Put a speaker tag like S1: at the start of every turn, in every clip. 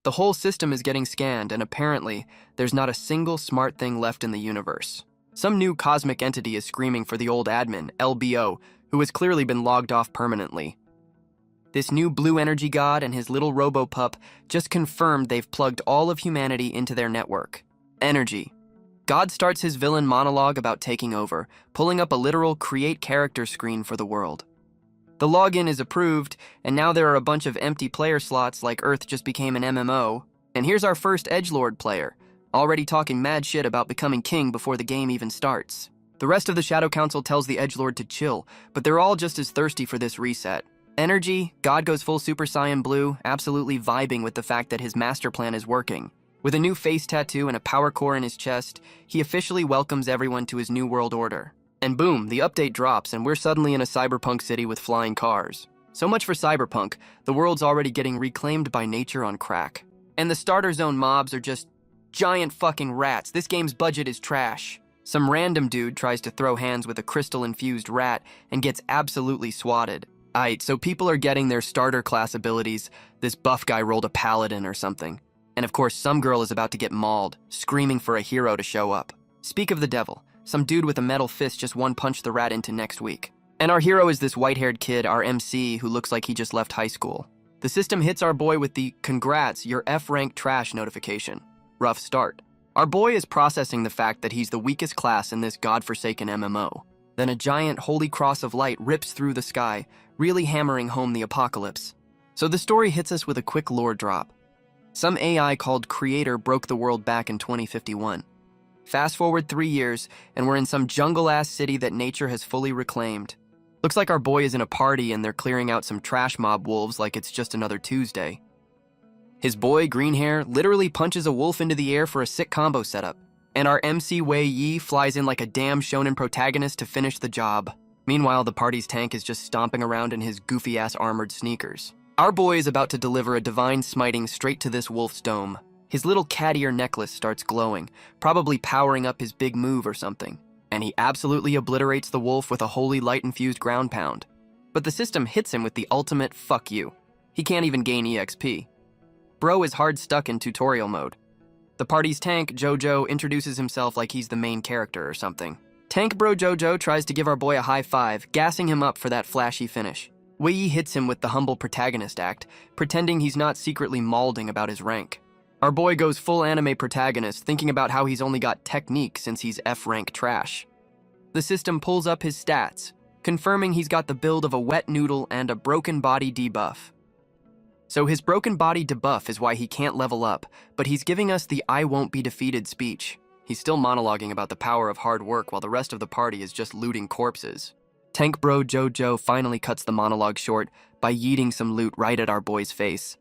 S1: The whole system is getting scanned, and apparently, there's not a single smart thing left in the universe. Some new cosmic entity is screaming for the old admin, LBO, who has clearly been logged off permanently. This new blue energy god and his little robo-pup just confirmed they've plugged all of humanity into their network. Energy. God starts his villain monologue about taking over, pulling up a literal create character screen for the world. The login is approved, and now there are a bunch of empty player slots like Earth just became an MMO, and here's our first edgelord player, already talking mad shit about becoming king before the game even starts. The rest of the Shadow Council tells the edgelord to chill, but they're all just as thirsty for this reset. Energy, God goes full Super Saiyan Blue, absolutely vibing with the fact that his master plan is working. With a new face tattoo and a power core in his chest, he officially welcomes everyone to his new world order. And boom, the update drops and we're suddenly in a cyberpunk city with flying cars. So much for cyberpunk, the world's already getting reclaimed by nature on crack. And the starter zone mobs are just giant fucking rats. This game's budget is trash. Some random dude tries to throw hands with a crystal-infused rat and gets absolutely swatted. Aight, so people are getting their starter class abilities. This buff guy rolled a paladin or something. And of course, some girl is about to get mauled, screaming for a hero to show up. Speak of the devil, some dude with a metal fist just one-punched the rat into next week. And our hero is this white-haired kid, our MC, who looks like he just left high school. The system hits our boy with the "Congrats, your F-rank trash" notification. Rough start. Our boy is processing the fact that he's the weakest class in this godforsaken MMO. Then a giant holy cross of light rips through the sky, really hammering home the apocalypse. So the story hits us with a quick lore drop. Some AI called Creator broke the world back in 2051. Fast forward 3 years, and we're in some jungle-ass city that nature has fully reclaimed. Looks like our boy is in a party and they're clearing out some trash mob wolves like it's just another Tuesday. His boy, green hair, literally punches a wolf into the air for a sick combo setup. And our MC Wei Yi flies in like a damn shonen protagonist to finish the job. Meanwhile, the party's tank is just stomping around in his goofy-ass armored sneakers. Our boy is about to deliver a divine smiting straight to this wolf's dome. His little cat ear necklace starts glowing, probably powering up his big move or something. And he absolutely obliterates the wolf with a holy light-infused ground pound. But the system hits him with the ultimate fuck you. He can't even gain EXP. Bro is hard stuck in tutorial mode. The party's tank, Jojo, introduces himself like he's the main character or something. Tank Bro Jojo tries to give our boy a high five, gassing him up for that flashy finish. Wei Yi hits him with the humble protagonist act, pretending he's not secretly mauling about his rank. Our boy goes full anime protagonist, thinking about how he's only got technique since he's F-rank trash. The system pulls up his stats, confirming he's got the build of a wet noodle and a broken body debuff. So his broken body debuff is why he can't level up, but he's giving us the "I won't be defeated" speech. He's still monologuing about the power of hard work while the rest of the party is just looting corpses. Tank Bro Jojo finally cuts the monologue short by yeeting some loot right at our boy's face.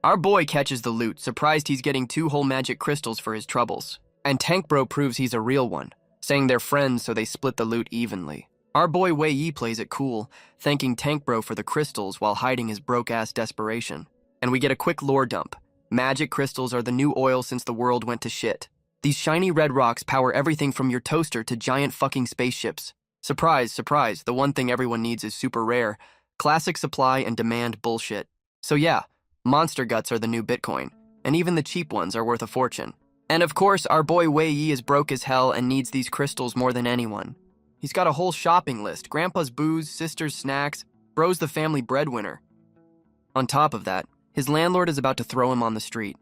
S1: Our boy catches the loot, surprised he's getting 2 whole magic crystals for his troubles. And Tank Bro proves he's a real one, saying they're friends so they split the loot evenly. Our boy Wei Yi plays it cool, thanking Tank Bro for the crystals while hiding his broke-ass desperation. And we get a quick lore dump. Magic crystals are the new oil since the world went to shit. These shiny red rocks power everything from your toaster to giant fucking spaceships. Surprise, surprise, the one thing everyone needs is super rare. Classic supply and demand bullshit. So yeah, monster guts are the new Bitcoin, and even the cheap ones are worth a fortune. And of course, our boy Wei Yi is broke as hell and needs these crystals more than anyone. He's got a whole shopping list, grandpa's booze, sister's snacks, bro's the family breadwinner. On top of that, his landlord is about to throw him on the street.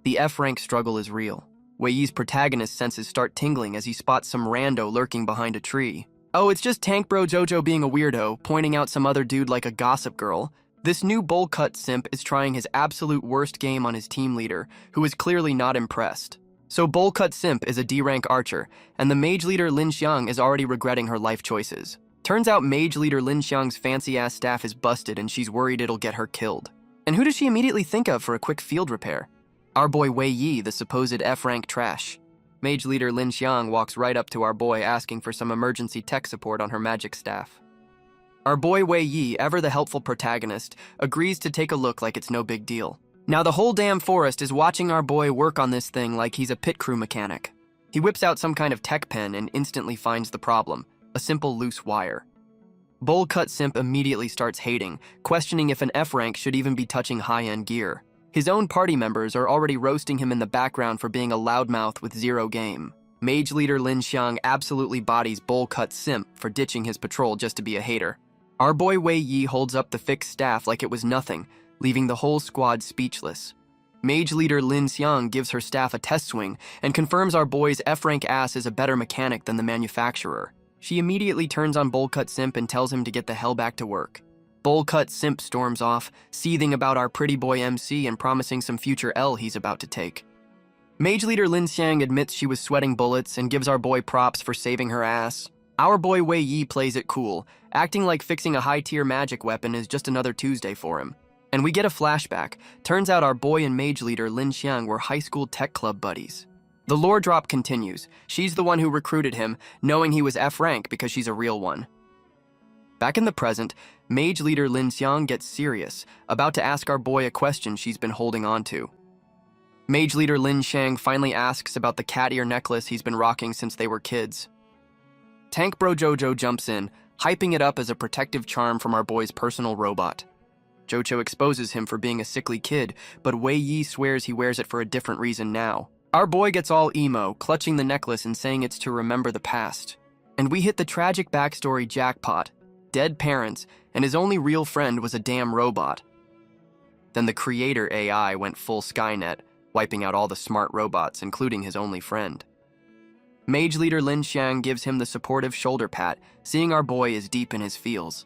S1: The F-rank struggle is real. Wei Yi's protagonist senses start tingling as he spots some rando lurking behind a tree. Oh, it's just Tank Bro Jojo being a weirdo, pointing out some other dude like a gossip girl. This new bowl cut simp is trying his absolute worst game on his team leader, who is clearly not impressed. So bowl cut simp is a D-rank archer, and the mage leader Lin Xiang is already regretting her life choices. Turns out mage leader Lin Xiang's fancy-ass staff is busted and she's worried it'll get her killed. And who does she immediately think of for a quick field repair? Our boy Wei Yi, the supposed F-rank trash. Mage leader Lin Xiang walks right up to our boy asking for some emergency tech support on her magic staff. Our boy Wei Yi, ever the helpful protagonist, agrees to take a look like it's no big deal. Now the whole damn forest is watching our boy work on this thing like he's a pit crew mechanic. He whips out some kind of tech pen and instantly finds the problem, a simple loose wire. Bowl cut simp immediately starts hating, questioning if an F-rank should even be touching high-end gear. His own party members are already roasting him in the background for being a loudmouth with zero game. Mage leader Lin Xiang absolutely bodies bowl cut simp for ditching his patrol just to be a hater. Our boy Wei Yi holds up the fixed staff like it was nothing, leaving the whole squad speechless. Mage leader Lin Xiang gives her staff a test swing and confirms our boy's F-rank ass is a better mechanic than the manufacturer. She immediately turns on bowl cut simp and tells him to get the hell back to work. Bowl cut simp storms off, seething about our pretty boy MC and promising some future L he's about to take. Mage leader Lin Xiang admits she was sweating bullets and gives our boy props for saving her ass. Our boy Wei Yi plays it cool, acting like fixing a high-tier magic weapon is just another Tuesday for him. And we get a flashback. Turns out our boy and mage leader Lin Xiang were high school tech club buddies. The lore drop continues. She's the one who recruited him, knowing he was F-rank because she's a real one. Back in the present, mage leader Lin Xiang gets serious, about to ask our boy a question she's been holding on to. Mage leader Lin Xiang finally asks about the cat ear necklace he's been rocking since they were kids. Tank Bro Jojo jumps in, hyping it up as a protective charm from our boy's personal robot. Jojo exposes him for being a sickly kid, but Wei Yi swears he wears it for a different reason now. Our boy gets all emo, clutching the necklace and saying it's to remember the past. And we hit the tragic backstory jackpot. Dead parents, and his only real friend was a damn robot. Then the creator AI went full Skynet, wiping out all the smart robots, including his only friend. Mage leader Lin Xiang gives him the supportive shoulder pat, seeing our boy is deep in his feels.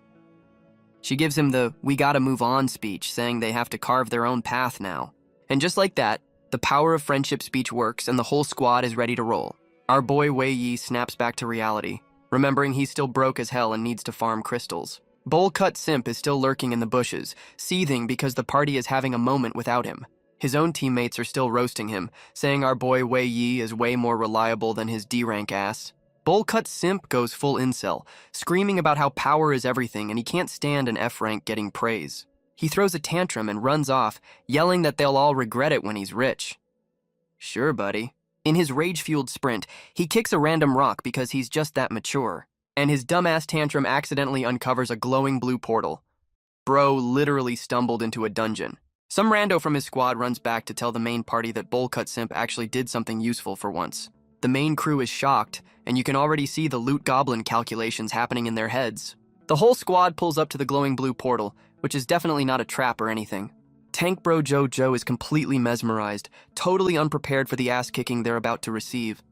S1: She gives him the "we gotta move on" speech, saying they have to carve their own path now. And just like that, the power of friendship speech works and the whole squad is ready to roll. Our boy Wei Yi snaps back to reality, remembering he's still broke as hell and needs to farm crystals. Bowl cut simp is still lurking in the bushes, seething because the party is having a moment without him. His own teammates are still roasting him, saying our boy Wei Yi is way more reliable than his D-rank ass. Bowl cut simp goes full incel, screaming about how power is everything and he can't stand an F-rank getting praise. He throws a tantrum and runs off, yelling that they'll all regret it when he's rich. Sure, buddy. In his rage-fueled sprint, he kicks a random rock because he's just that mature, and his dumbass tantrum accidentally uncovers a glowing blue portal. Bro literally stumbled into a dungeon. Some rando from his squad runs back to tell the main party that bowl cut simp actually did something useful for once. The main crew is shocked, and you can already see the loot goblin calculations happening in their heads. The whole squad pulls up to the glowing blue portal, which is definitely not a trap or anything. Tank Bro Jojo is completely mesmerized, totally unprepared for the ass-kicking they're about to receive.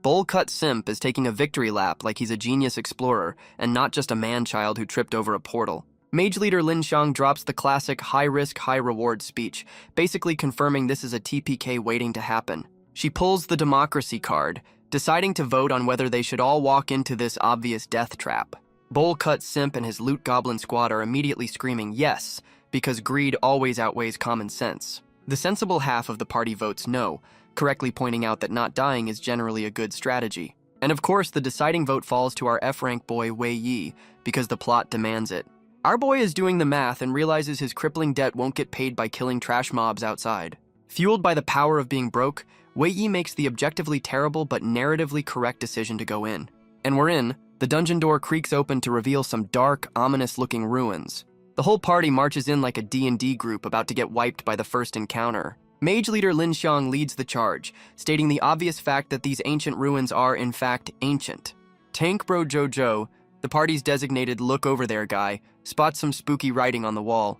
S1: Bowl cut simp is taking a victory lap like he's a genius explorer and not just a man-child who tripped over a portal. Mage leader Lin Xiang drops the classic high-risk, high-reward speech, basically confirming this is a TPK waiting to happen. She pulls the democracy card, deciding to vote on whether they should all walk into this obvious death trap. Bowl cut simp and his loot goblin squad are immediately screaming yes, because greed always outweighs common sense. The sensible half of the party votes no, correctly pointing out that not dying is generally a good strategy. And of course, the deciding vote falls to our F-rank boy Wei Yi, because the plot demands it. Our boy is doing the math and realizes his crippling debt won't get paid by killing trash mobs outside. Fueled by the power of being broke, Wei Yi makes the objectively terrible but narratively correct decision to go in. And we're in. The dungeon door creaks open to reveal some dark, ominous-looking ruins. The whole party marches in like a D&D group about to get wiped by the first encounter. Mage leader Lin Xiang leads the charge, stating the obvious fact that these ancient ruins are, in fact, ancient. Tank Bro Jojo, the party's designated look-over-there guy, spots some spooky writing on the wall.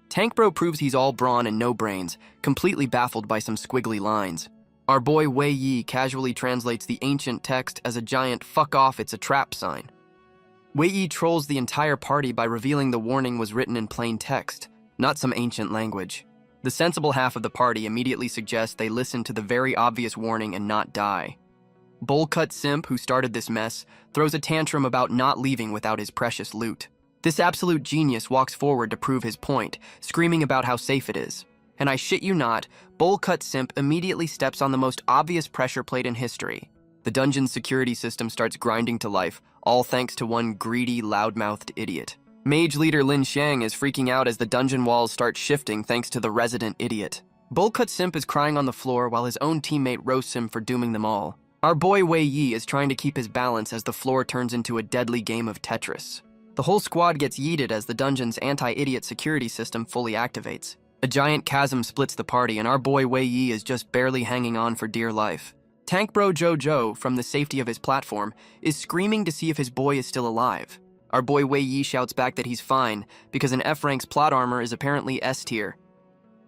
S1: Tank Bro proves he's all brawn and no brains, completely baffled by some squiggly lines. Our boy Wei Yi casually translates the ancient text as a giant "fuck off, it's a trap" sign. Wei Yi trolls the entire party by revealing the warning was written in plain text, not some ancient language. The sensible half of the party immediately suggests they listen to the very obvious warning and not die. Bowl cut simp, who started this mess, throws a tantrum about not leaving without his precious loot. This absolute genius walks forward to prove his point, screaming about how safe it is. And I shit you not, bowl cut simp immediately steps on the most obvious pressure plate in history. The dungeon's security system starts grinding to life, all thanks to one greedy, loudmouthed idiot. Mage leader Lin Xiang is freaking out as the dungeon walls start shifting thanks to the resident idiot. Bowl cut simp is crying on the floor while his own teammate roasts him for dooming them all. Our boy Wei Yi is trying to keep his balance as the floor turns into a deadly game of Tetris. The whole squad gets yeeted as the dungeon's anti-idiot security system fully activates. A giant chasm splits the party, and our boy Wei Yi is just barely hanging on for dear life. Tank Bro Jojo, from the safety of his platform, is screaming to see if his boy is still alive. Our boy Wei Yi shouts back that he's fine, because an F-rank's plot armor is apparently S tier.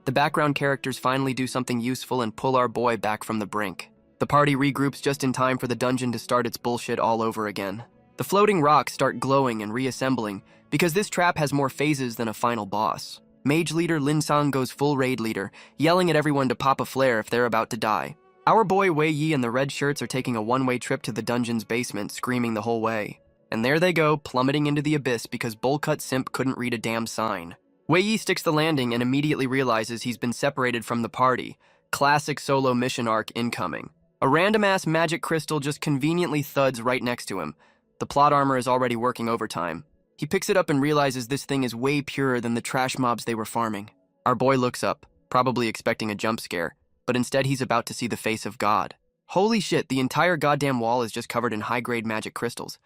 S1: The background characters finally do something useful and pull our boy back from the brink. The party regroups just in time for the dungeon to start its bullshit all over again. The floating rocks start glowing and reassembling, because this trap has more phases than a final boss. Mage leader Lin Sang goes full raid leader, yelling at everyone to pop a flare if they're about to die. Our boy Wei Yi and the red shirts are taking a one-way trip to the dungeon's basement, screaming the whole way. And there they go, plummeting into the abyss because Bullcut Simp couldn't read a damn sign. Wei Yi sticks the landing and immediately realizes he's been separated from the party. Classic solo mission arc incoming. A random-ass magic crystal just conveniently thuds right next to him. The plot armor is already working overtime. He picks it up and realizes this thing is way purer than the trash mobs they were farming. Our boy looks up, probably expecting a jump scare, but instead he's about to see the face of God. Holy shit, the entire goddamn wall is just covered in high-grade magic crystals.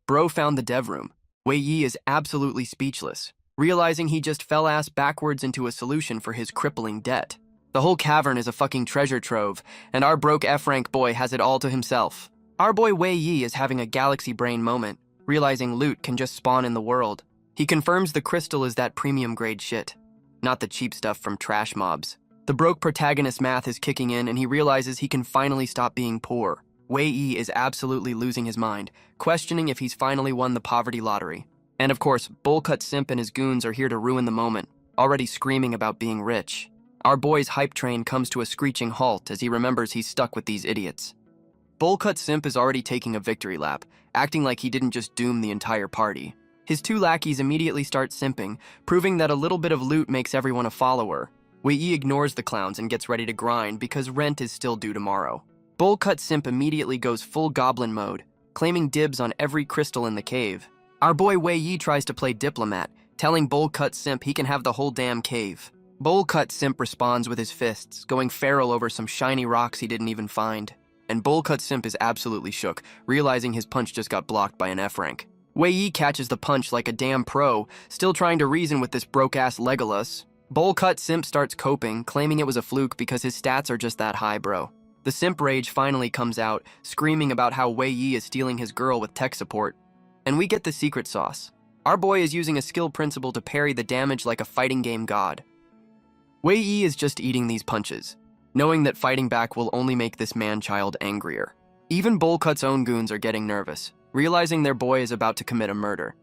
S1: Bro found the dev room. Wei Yi is absolutely speechless, realizing he just fell ass backwards into a solution for his crippling debt. The whole cavern is a fucking treasure trove, and our broke F-rank boy has it all to himself. Our boy Wei Yi is having a galaxy brain moment, realizing loot can just spawn in the world. He confirms the crystal is that premium grade shit, not the cheap stuff from trash mobs. The broke protagonist math is kicking in and he realizes he can finally stop being poor. Wei Yi is absolutely losing his mind, questioning if he's finally won the poverty lottery. And of course, Bullcut Simp and his goons are here to ruin the moment, already screaming about being rich. Our boy's hype train comes to a screeching halt as he remembers he's stuck with these idiots. Bullcut Simp is already taking a victory lap, acting like he didn't just doom the entire party. His two lackeys immediately start simping, proving that a little bit of loot makes everyone a follower. Wei Yi ignores the clowns and gets ready to grind because rent is still due tomorrow. Bullcut Simp immediately goes full goblin mode, claiming dibs on every crystal in the cave. Our boy Wei Yi tries to play diplomat, telling Bullcut Simp he can have the whole damn cave. Bullcut Simp responds with his fists, going feral over some shiny rocks he didn't even find. And Bullcut Simp is absolutely shook, realizing his punch just got blocked by an F-rank. Wei Yi catches the punch like a damn pro, still trying to reason with this broke-ass Legolas. Bullcut Simp starts coping, claiming it was a fluke because his stats are just that high, bro. The Simp rage finally comes out, screaming about how Wei Yi is stealing his girl with tech support. And we get the secret sauce. Our boy is using a skill principle to parry the damage like a fighting game god. Wei Yi is just eating these punches, knowing that fighting back will only make this man-child angrier. Even Bullcut's own goons are getting nervous, realizing their boy is about to commit a murder.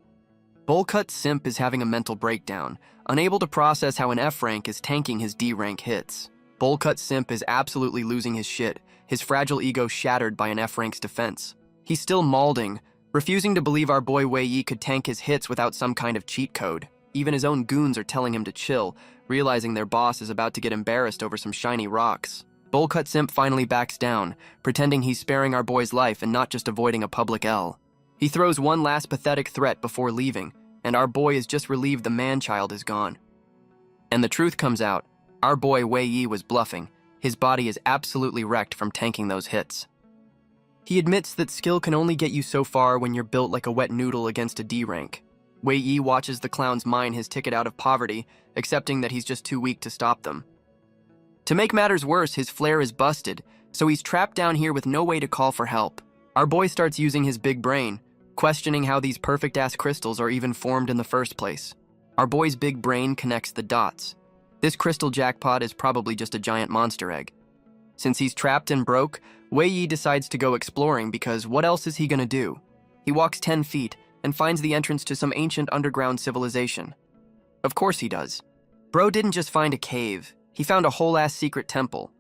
S1: Bullcut Simp is having a mental breakdown, unable to process how an F-rank is tanking his D-rank hits. Bullcut Simp is absolutely losing his shit, his fragile ego shattered by an F-rank's defense. He's still maulding, refusing to believe our boy Wei Yi could tank his hits without some kind of cheat code. Even his own goons are telling him to chill, realizing their boss is about to get embarrassed over some shiny rocks. Bullcut Simp finally backs down, pretending he's sparing our boy's life and not just avoiding a public L. He throws one last pathetic threat before leaving, and our boy is just relieved the man-child is gone. And the truth comes out. Our boy Wei Yi was bluffing. His body is absolutely wrecked from tanking those hits. He admits that skill can only get you so far when you're built like a wet noodle against a D rank. Wei Yi watches the clowns mine his ticket out of poverty, accepting that he's just too weak to stop them. To make matters worse, his flare is busted, so he's trapped down here with no way to call for help. Our boy starts using his big brain, questioning how these perfect-ass crystals are even formed in the first place. Our boy's big brain connects the dots. This crystal jackpot is probably just a giant monster egg. Since he's trapped and broke, Wei Yi decides to go exploring because what else is he gonna do? He walks 10 feet and finds the entrance to some ancient underground civilization. Of course he does. Bro didn't just find a cave, he found a whole-ass secret temple.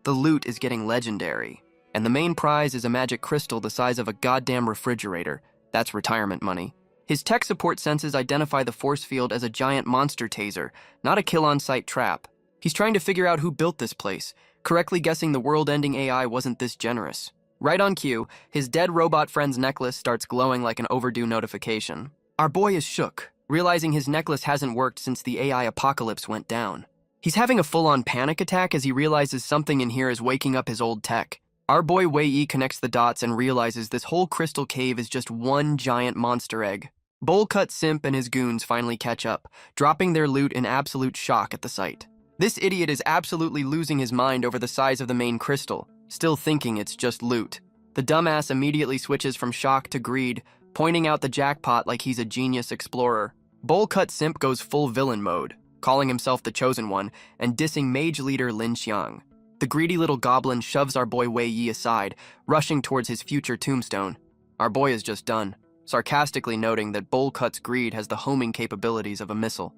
S1: The loot is getting legendary, and the main prize is a magic crystal the size of a goddamn refrigerator. That's retirement money. His tech support senses identify the force field as a giant monster taser, not a kill-on-sight trap. He's trying to figure out who built this place, correctly guessing the world-ending AI wasn't this generous. Right on cue, his dead robot friend's necklace starts glowing like an overdue notification. Our boy is shook, realizing his necklace hasn't worked since the AI apocalypse went down. He's having a full-on panic attack as he realizes something in here is waking up his old tech. Our boy Wei Yi connects the dots and realizes this whole crystal cave is just one giant monster egg. Bullcut Simp and his goons finally catch up, dropping their loot in absolute shock at the sight. This idiot is absolutely losing his mind over the size of the main crystal, still thinking it's just loot. The dumbass immediately switches from shock to greed, pointing out the jackpot like he's a genius explorer. Bowl-cut simp goes full villain mode, calling himself the Chosen One and dissing mage leader Lin Xiang. The greedy little goblin shoves our boy Wei Yi aside, rushing towards his future tombstone. Our boy is just done, sarcastically noting that Bowl-cut's greed has the homing capabilities of a missile.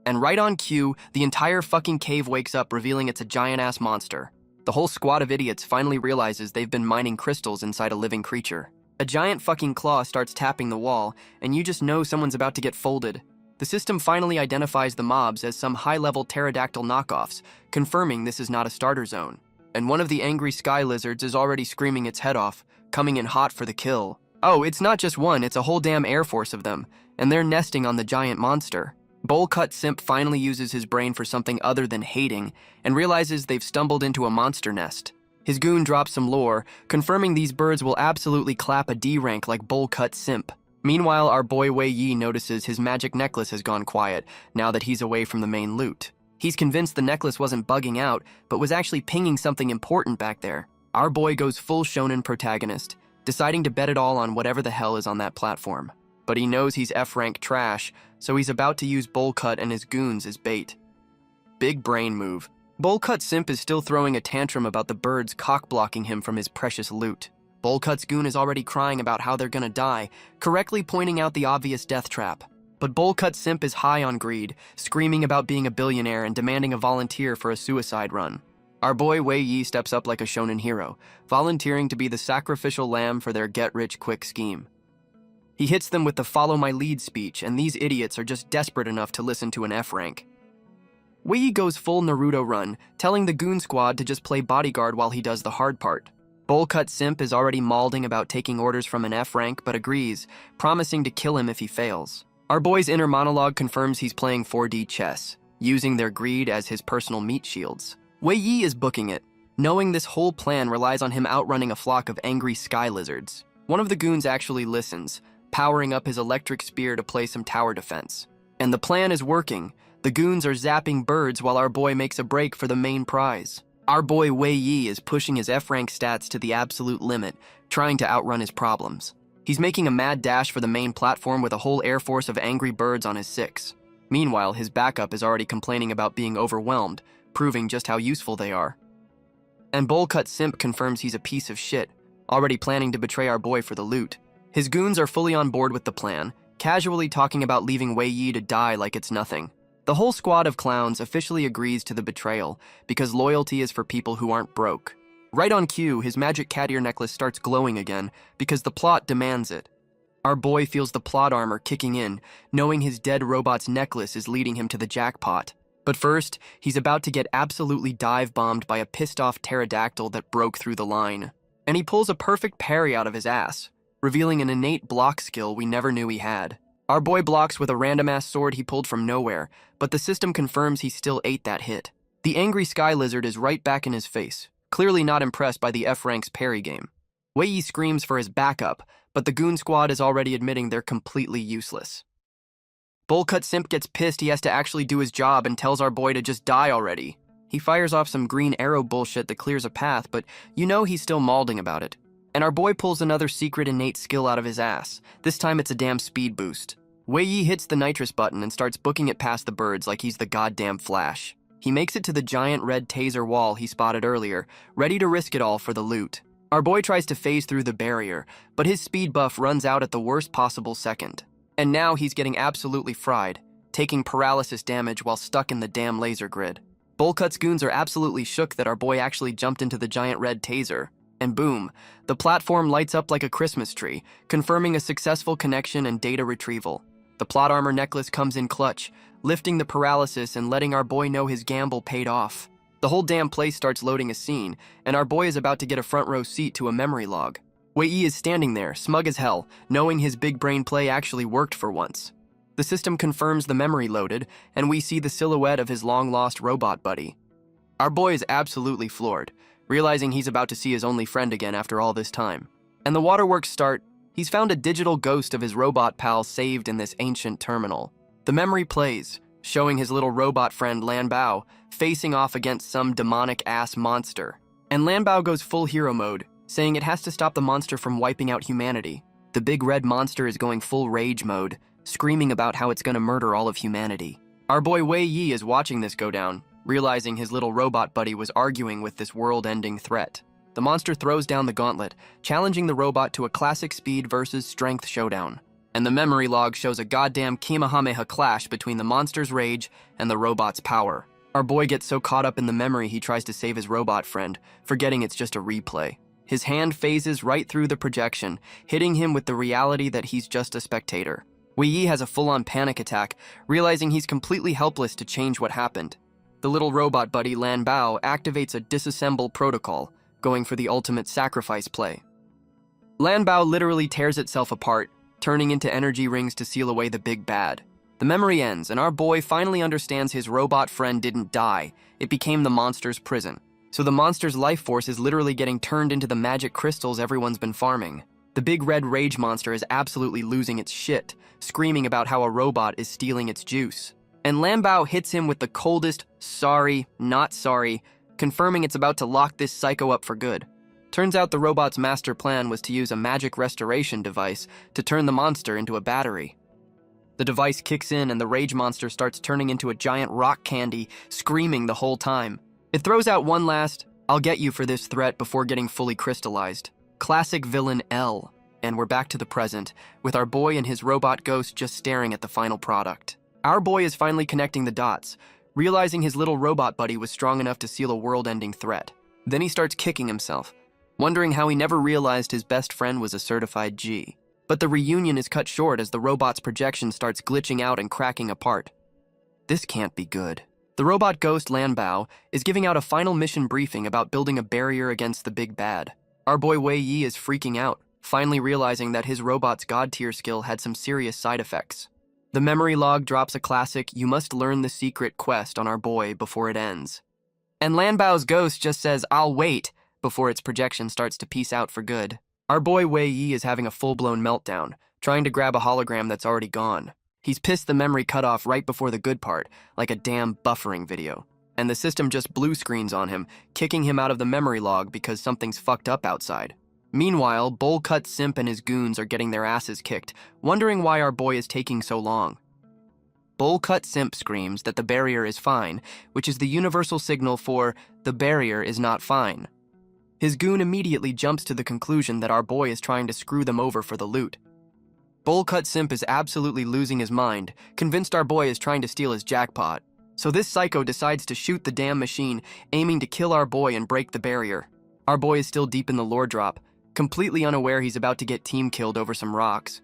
S1: And right on cue, the entire fucking cave wakes up, revealing it's a giant-ass monster. The whole squad of idiots finally realizes they've been mining crystals inside a living creature. A giant fucking claw starts tapping the wall, and you just know someone's about to get folded. The system finally identifies the mobs as some high-level pterodactyl knockoffs, confirming this is not a starter zone. And one of the angry sky lizards is already screaming its head off, coming in hot for the kill. Oh, it's not just one, it's a whole damn air force of them, and they're nesting on the giant monster. Bowl-cut simp finally uses his brain for something other than hating, and realizes they've stumbled into a monster nest. His goon drops some lore, confirming these birds will absolutely clap a D rank like Bowl-cut simp. Meanwhile, our boy Wei Yi notices his magic necklace has gone quiet, now that he's away from the main loot. He's convinced the necklace wasn't bugging out, but was actually pinging something important back there. Our boy goes full shonen protagonist, deciding to bet it all on whatever the hell is on that platform. But he knows he's F-rank trash, so he's about to use Bowl-cut and his goons as bait. Big brain move. Bowl-cut simp is still throwing a tantrum about the birds cock-blocking him from his precious loot. Bowl-cut's goon is already crying about how they're gonna die, correctly pointing out the obvious death trap. But Bowl-cut simp is high on greed, screaming about being a billionaire and demanding a volunteer for a suicide run. Our boy Wei Yi steps up like a shonen hero, volunteering to be the sacrificial lamb for their get-rich-quick scheme. He hits them with the follow my lead speech, and these idiots are just desperate enough to listen to an F rank. Wei Yi goes full Naruto run, telling the goon squad to just play bodyguard while he does the hard part. Bowl-cut simp is already malding about taking orders from an F rank, but agrees, promising to kill him if he fails. Our boy's inner monologue confirms he's playing 4D chess, using their greed as his personal meat shields. Wei Yi is booking it, knowing this whole plan relies on him outrunning a flock of angry sky lizards. One of the goons actually listens, powering up his electric spear to play some tower defense. And the plan is working. The goons are zapping birds while our boy makes a break for the main prize. Our boy Wei Yi is pushing his F-rank stats to the absolute limit, trying to outrun his problems. He's making a mad dash for the main platform with a whole air force of angry birds on his 6. Meanwhile, his backup is already complaining about being overwhelmed, proving just how useful they are. And Bowl-cut simp confirms he's a piece of shit, already planning to betray our boy for the loot. His goons are fully on board with the plan, casually talking about leaving Wei Yi to die like it's nothing. The whole squad of clowns officially agrees to the betrayal, because loyalty is for people who aren't broke. Right on cue, his magic cat ear necklace starts glowing again, because the plot demands it. Our boy feels the plot armor kicking in, knowing his dead robot's necklace is leading him to the jackpot. But first, he's about to get absolutely dive-bombed by a pissed-off pterodactyl that broke through the line. And he pulls a perfect parry out of his ass, revealing an innate block skill we never knew he had. Our boy blocks with a random-ass sword he pulled from nowhere, but the system confirms he still ate that hit. The angry sky lizard is right back in his face, clearly not impressed by the F-rank's parry game. Wei Yi screams for his backup, but the goon squad is already admitting they're completely useless. Bowl-cut simp gets pissed he has to actually do his job and tells our boy to just die already. He fires off some green arrow bullshit that clears a path, but you know he's still malding about it. And our boy pulls another secret innate skill out of his ass. This time it's a damn speed boost. Wei Yi hits the nitrous button and starts booking it past the birds like he's the goddamn Flash. He makes it to the giant red taser wall he spotted earlier, ready to risk it all for the loot. Our boy tries to phase through the barrier, but his speed buff runs out at the worst possible second. And now he's getting absolutely fried, taking paralysis damage while stuck in the damn laser grid. Bowl-cut's goons are absolutely shook that our boy actually jumped into the giant red taser. And boom, the platform lights up like a Christmas tree, confirming a successful connection and data retrieval. The plot armor necklace comes in clutch, lifting the paralysis and letting our boy know his gamble paid off. The whole damn place starts loading a scene, and our boy is about to get a front row seat to a memory log. Wei Yi is standing there, smug as hell, knowing his big brain play actually worked for once. The system confirms the memory loaded, and we see the silhouette of his long-lost robot buddy. Our boy is absolutely floored, realizing he's about to see his only friend again after all this time. And the waterworks start. He's found a digital ghost of his robot pal saved in this ancient terminal. The memory plays, showing his little robot friend Lan Bao facing off against some demonic-ass monster. And Lan Bao goes full hero mode, saying it has to stop the monster from wiping out humanity. The big red monster is going full rage mode, screaming about how it's gonna murder all of humanity. Our boy Wei Yi is watching this go down, realizing his little robot buddy was arguing with this world-ending threat. The monster throws down the gauntlet, challenging the robot to a classic speed versus strength showdown. And the memory log shows a goddamn Kamehameha clash between the monster's rage and the robot's power. Our boy gets so caught up in the memory he tries to save his robot friend, forgetting it's just a replay. His hand phases right through the projection, hitting him with the reality that he's just a spectator. Wei Yi has a full-on panic attack, realizing he's completely helpless to change what happened. The little robot buddy Lan Bao activates a disassemble protocol, going for the ultimate sacrifice play. Lan Bao literally tears itself apart, turning into energy rings to seal away the big bad. The memory ends, and our boy finally understands his robot friend didn't die. It became the monster's prison. So the monster's life force is literally getting turned into the magic crystals everyone's been farming. The big red rage monster is absolutely losing its shit, screaming about how a robot is stealing its juice. And Lan Bao hits him with the coldest, sorry, not sorry, confirming it's about to lock this psycho up for good. Turns out the robot's master plan was to use a magic restoration device to turn the monster into a battery. The device kicks in and the rage monster starts turning into a giant rock candy, screaming the whole time. It throws out one last, "I'll get you for this threat" before getting fully crystallized. Classic villain L. And we're back to the present, with our boy and his robot ghost just staring at the final product. Our boy is finally connecting the dots, realizing his little robot buddy was strong enough to seal a world-ending threat. Then he starts kicking himself, wondering how he never realized his best friend was a certified G. But the reunion is cut short as the robot's projection starts glitching out and cracking apart. This can't be good. The robot ghost Lan Bao is giving out a final mission briefing about building a barrier against the big bad. Our boy Wei Yi is freaking out, finally realizing that his robot's god-tier skill had some serious side effects. The memory log drops a classic "you must learn the secret" quest on our boy before it ends. And Lan Bao's ghost just says "I'll wait" before its projection starts to peace out for good. Our boy Wei Yi is having a full-blown meltdown, trying to grab a hologram that's already gone. He's pissed the memory cut off right before the good part, like a damn buffering video. And the system just blue screens on him, kicking him out of the memory log because something's fucked up outside. Meanwhile, Bowl Cut Simp and his goons are getting their asses kicked, wondering why our boy is taking so long. Bowl Cut Simp screams that the barrier is fine, which is the universal signal for "the barrier is not fine." His goon immediately jumps to the conclusion that our boy is trying to screw them over for the loot. Bowl Cut Simp is absolutely losing his mind, convinced our boy is trying to steal his jackpot. So this psycho decides to shoot the damn machine, aiming to kill our boy and break the barrier. Our boy is still deep in the lore drop, completely unaware he's about to get team killed over some rocks.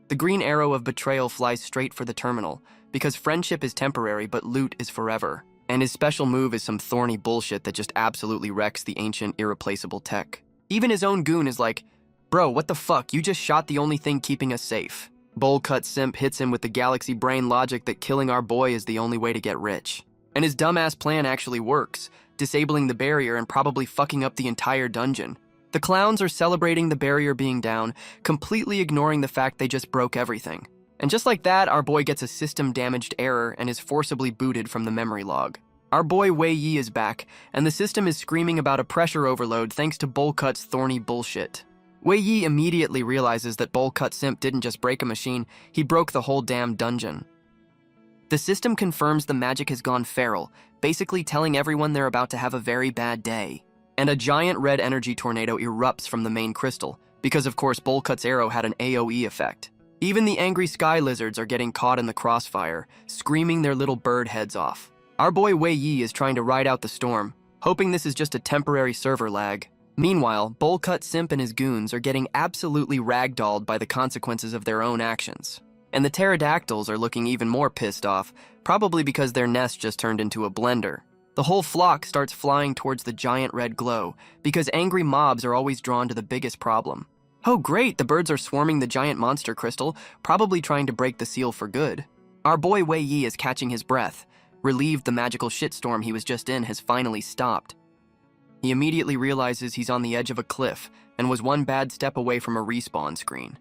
S1: The green arrow of betrayal flies straight for the terminal, because friendship is temporary but loot is forever. And his special move is some thorny bullshit that just absolutely wrecks the ancient, irreplaceable tech. Even his own goon is like, "Bro, what the fuck, you just shot the only thing keeping us safe." Bowl Cut Simp hits him with the galaxy brain logic that killing our boy is the only way to get rich. And his dumbass plan actually works, disabling the barrier and probably fucking up the entire dungeon. The clowns are celebrating the barrier being down, completely ignoring the fact they just broke everything. And just like that, our boy gets a system-damaged error and is forcibly booted from the memory log. Our boy Wei Yi is back, and the system is screaming about a pressure overload thanks to Bowl Cut's thorny bullshit. Wei Yi immediately realizes that Bowl Cut Simp didn't just break a machine, he broke the whole damn dungeon. The system confirms the magic has gone feral, basically telling everyone they're about to have a very bad day. And a giant red energy tornado erupts from the main crystal, because of course Bowl Cut's arrow had an AoE effect. Even the angry sky lizards are getting caught in the crossfire, screaming their little bird heads off. Our boy Wei Yi is trying to ride out the storm, hoping this is just a temporary server lag. Meanwhile, Bowl Cut Simp and his goons are getting absolutely ragdolled by the consequences of their own actions. And the pterodactyls are looking even more pissed off, probably because their nest just turned into a blender. The whole flock starts flying towards the giant red glow, because angry mobs are always drawn to the biggest problem. Oh great, the birds are swarming the giant monster crystal, probably trying to break the seal for good. Our boy Wei Yi is catching his breath, relieved the magical shitstorm he was just in has finally stopped. He immediately realizes he's on the edge of a cliff and was one bad step away from a respawn screen.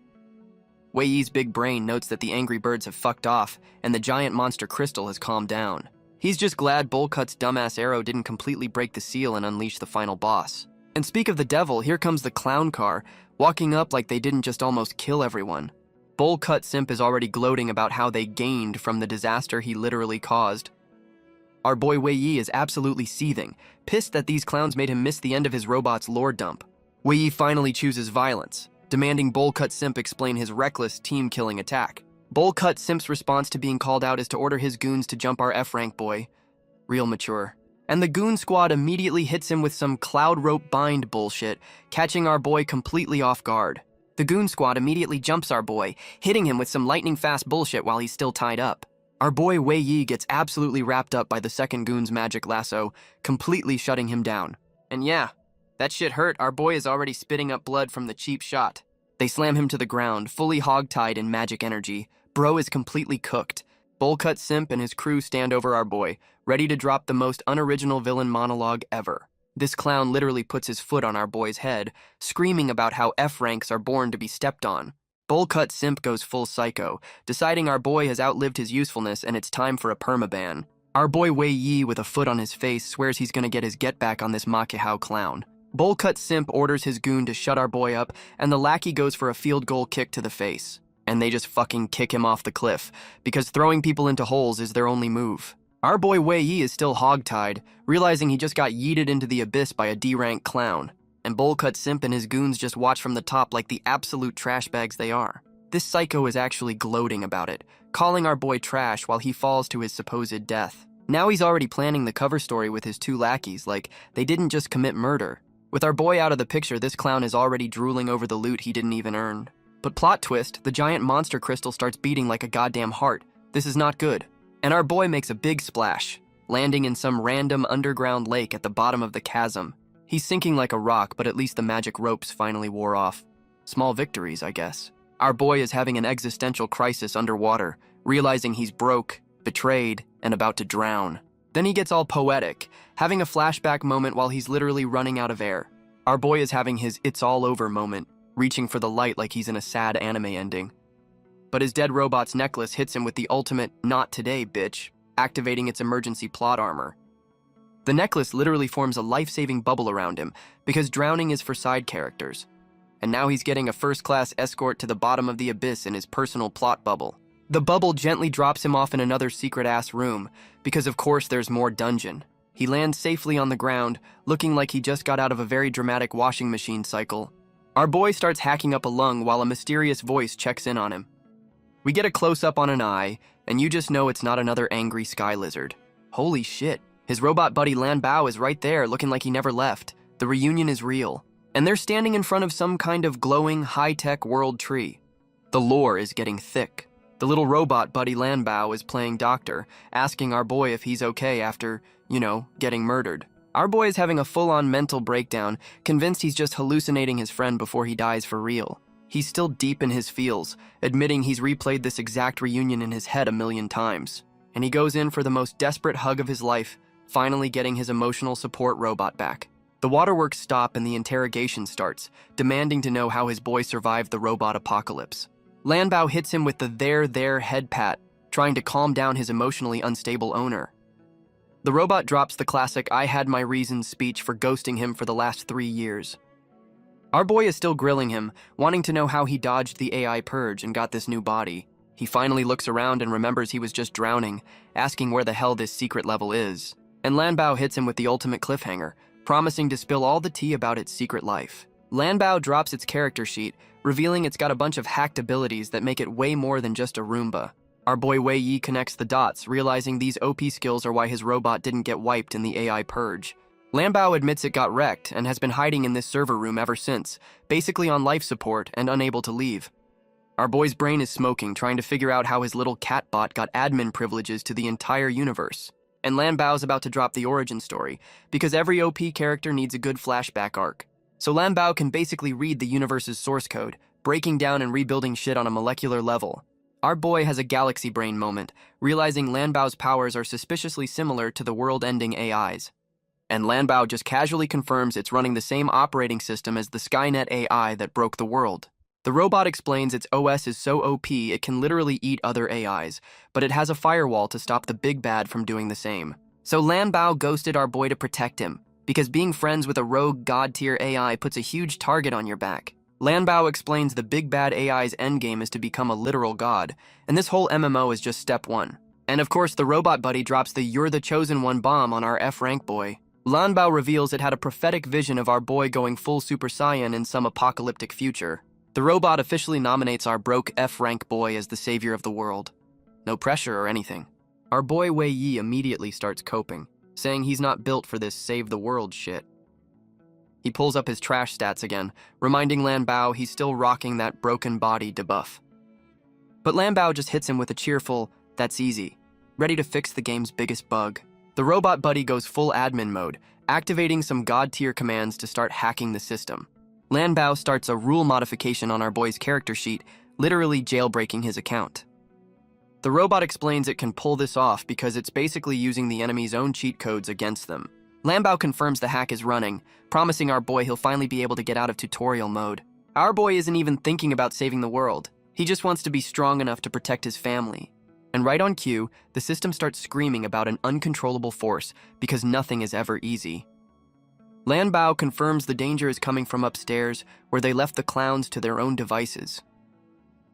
S1: Wei Yi's big brain notes that the angry birds have fucked off, and the giant monster crystal has calmed down. He's just glad Bullcut's dumbass arrow didn't completely break the seal and unleash the final boss. And speak of the devil, here comes the clown car, walking up like they didn't just almost kill everyone. Bullcut Simp is already gloating about how they gained from the disaster he literally caused. Our boy Wei Yi is absolutely seething, pissed that these clowns made him miss the end of his robot's lore dump. Wei Yi finally chooses violence, demanding Bullcut Simp explain his reckless team-killing attack. Bullcut Simp's response to being called out is to order his goons to jump our F-rank boy. Real mature. And the goon squad immediately hits him with some cloud rope bind bullshit, catching our boy completely off guard. The goon squad immediately jumps our boy, hitting him with some lightning-fast bullshit while he's still tied up. Our boy Wei Yi gets absolutely wrapped up by the second goon's magic lasso, completely shutting him down. And yeah, that shit hurt. Our boy is already spitting up blood from the cheap shot. They slam him to the ground, fully hog-tied in magic energy. Bro is completely cooked. Bullcut Simp and his crew stand over our boy, ready to drop the most unoriginal villain monologue ever. This clown literally puts his foot on our boy's head, screaming about how F-ranks are born to be stepped on. Bullcut Simp goes full psycho, deciding our boy has outlived his usefulness and it's time for a permaban. Our boy Wei Yi, with a foot on his face, swears he's gonna get his get back on this Makihao clown. Bullcut Simp orders his goon to shut our boy up, and the lackey goes for a field goal kick to the face. And they just fucking kick him off the cliff, because throwing people into holes is their only move. Our boy Wei Yi is still hog-tied, realizing he just got yeeted into the abyss by a D-rank clown. And Bullcut Simp and his goons just watch from the top like the absolute trash bags they are. This psycho is actually gloating about it, calling our boy trash while he falls to his supposed death. Now he's already planning the cover story with his two lackeys, like they didn't just commit murder. With our boy out of the picture, this clown is already drooling over the loot he didn't even earn. But plot twist, the giant monster crystal starts beating like a goddamn heart. This is not good. And our boy makes a big splash, landing in some random underground lake at the bottom of the chasm. He's sinking like a rock, but at least the magic ropes finally wore off. Small victories, I guess. Our boy is having an existential crisis underwater, realizing he's broke, betrayed, and about to drown. Then he gets all poetic, having a flashback moment while he's literally running out of air. Our boy is having his "it's all over" moment, reaching for the light like he's in a sad anime ending. But his dead robot's necklace hits him with the ultimate "not today, bitch," activating its emergency plot armor. The necklace literally forms a life-saving bubble around him, because drowning is for side characters. And now he's getting a first-class escort to the bottom of the abyss in his personal plot bubble. The bubble gently drops him off in another secret-ass room, because of course there's more dungeon. He lands safely on the ground, looking like he just got out of a very dramatic washing machine cycle. Our boy starts hacking up a lung while a mysterious voice checks in on him. We get a close-up on an eye, and you just know it's not another angry sky lizard. Holy shit, his robot buddy Lan Bao is right there, looking like he never left. The reunion is real. And they're standing in front of some kind of glowing, high-tech world tree. The lore is getting thick. The little robot buddy Lan Bao is playing doctor, asking our boy if he's okay after, getting murdered. Our boy is having a full-on mental breakdown, convinced he's just hallucinating his friend before he dies for real. He's still deep in his feels, admitting he's replayed this exact reunion in his head a million times. And he goes in for the most desperate hug of his life, finally getting his emotional support robot back. The waterworks stop and the interrogation starts, demanding to know how his boy survived the robot apocalypse. Lan Bao hits him with the there head pat, trying to calm down his emotionally unstable owner. The robot drops the classic "I had my reasons" speech for ghosting him for the last 3 years. Our boy is still grilling him, wanting to know how he dodged the AI purge and got this new body. He finally looks around and remembers he was just drowning, asking where the hell this secret level is. And Lan Bao hits him with the ultimate cliffhanger, promising to spill all the tea about its secret life. Lan Bao drops its character sheet, revealing it's got a bunch of hacked abilities that make it way more than just a Roomba. Our boy Wei Yi connects the dots, realizing these OP skills are why his robot didn't get wiped in the AI purge. Lan Bao admits it got wrecked and has been hiding in this server room ever since, basically on life support and unable to leave. Our boy's brain is smoking, trying to figure out how his little cat bot got admin privileges to the entire universe. And Lan Bao's about to drop the origin story, because every OP character needs a good flashback arc. So Lan Bao can basically read the universe's source code, breaking down and rebuilding shit on a molecular level. Our boy has a galaxy brain moment, realizing Lan Bao's powers are suspiciously similar to the world-ending AIs. And Lan Bao just casually confirms it's running the same operating system as the Skynet AI that broke the world. The robot explains its OS is so OP it can literally eat other AIs, but it has a firewall to stop the big bad from doing the same. So Lan Bao ghosted our boy to protect him, because being friends with a rogue god-tier AI puts a huge target on your back. Lan Bao explains the big bad AI's endgame is to become a literal god, and this whole MMO is just step 1. And of course, the robot buddy drops the "You're the chosen one" bomb on our F-rank boy. Lan Bao reveals it had a prophetic vision of our boy going full Super Saiyan in some apocalyptic future. The robot officially nominates our broke F-rank boy as the savior of the world. No pressure or anything. Our boy Wei Yi immediately starts coping, saying he's not built for this save the world shit. He pulls up his trash stats again, reminding Lan Bao he's still rocking that broken body debuff. But Lan Bao just hits him with a cheerful, "That's easy," ready to fix the game's biggest bug. The robot buddy goes full admin mode, activating some god-tier commands to start hacking the system. Lan Bao starts a rule modification on our boy's character sheet, literally jailbreaking his account. The robot explains it can pull this off because it's basically using the enemy's own cheat codes against them. Lan Bao confirms the hack is running, promising our boy he'll finally be able to get out of tutorial mode. Our boy isn't even thinking about saving the world. He just wants to be strong enough to protect his family. And right on cue, the system starts screaming about an uncontrollable force because nothing is ever easy. Lan Bao confirms the danger is coming from upstairs, where they left the clowns to their own devices.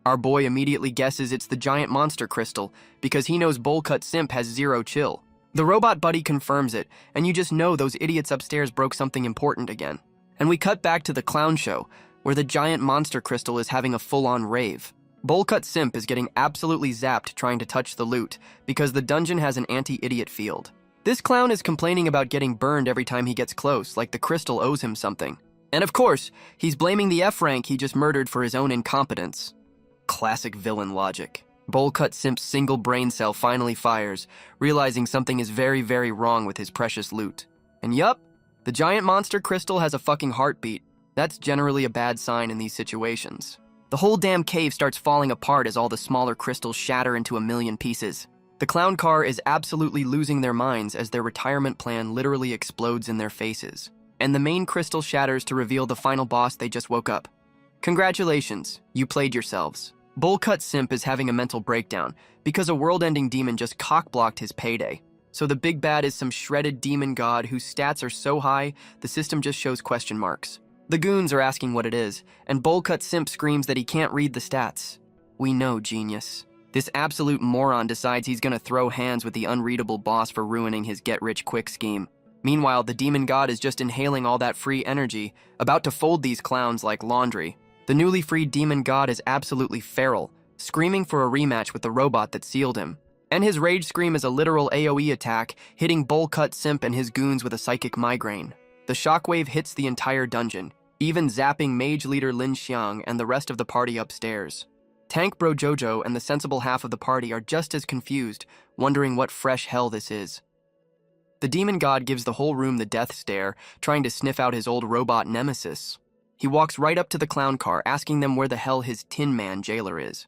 S1: Our boy immediately guesses it's the giant monster crystal because he knows Bowl-Cut Simp has zero chill. The robot buddy confirms it, and you just know those idiots upstairs broke something important again. And we cut back to the clown show, where the giant monster crystal is having a full-on rave. Bowl-Cut Simp is getting absolutely zapped trying to touch the loot because the dungeon has an anti-idiot field. This clown is complaining about getting burned every time he gets close, like the crystal owes him something. And of course, he's blaming the F-rank he just murdered for his own incompetence. Classic villain logic. Bowl-Cut Simp's single brain cell finally fires, realizing something is very, very wrong with his precious loot. And yup, the giant monster crystal has a fucking heartbeat. That's generally a bad sign in these situations. The whole damn cave starts falling apart as all the smaller crystals shatter into a million pieces. The clown car is absolutely losing their minds as their retirement plan literally explodes in their faces. And the main crystal shatters to reveal the final boss they just woke up. Congratulations, you played yourselves. Bowl-Cut Simp is having a mental breakdown because a world-ending demon just cock-blocked his payday. So the big bad is some shredded demon god whose stats are so high, the system just shows question marks. The goons are asking what it is, and Bowl-Cut Simp screams that he can't read the stats. We know, genius. This absolute moron decides he's gonna throw hands with the unreadable boss for ruining his get-rich-quick scheme. Meanwhile, the demon god is just inhaling all that free energy, about to fold these clowns like laundry. The newly freed demon god is absolutely feral, screaming for a rematch with the robot that sealed him. And his rage scream is a literal AoE attack, hitting Bowl-Cut Simp and his goons with a psychic migraine. The shockwave hits the entire dungeon, even zapping mage leader Lin Xiang and the rest of the party upstairs. Tank Bro Jojo and the sensible half of the party are just as confused, wondering what fresh hell this is. The demon god gives the whole room the death stare, trying to sniff out his old robot nemesis. He walks right up to the clown car, asking them where the hell his Tin Man jailer is.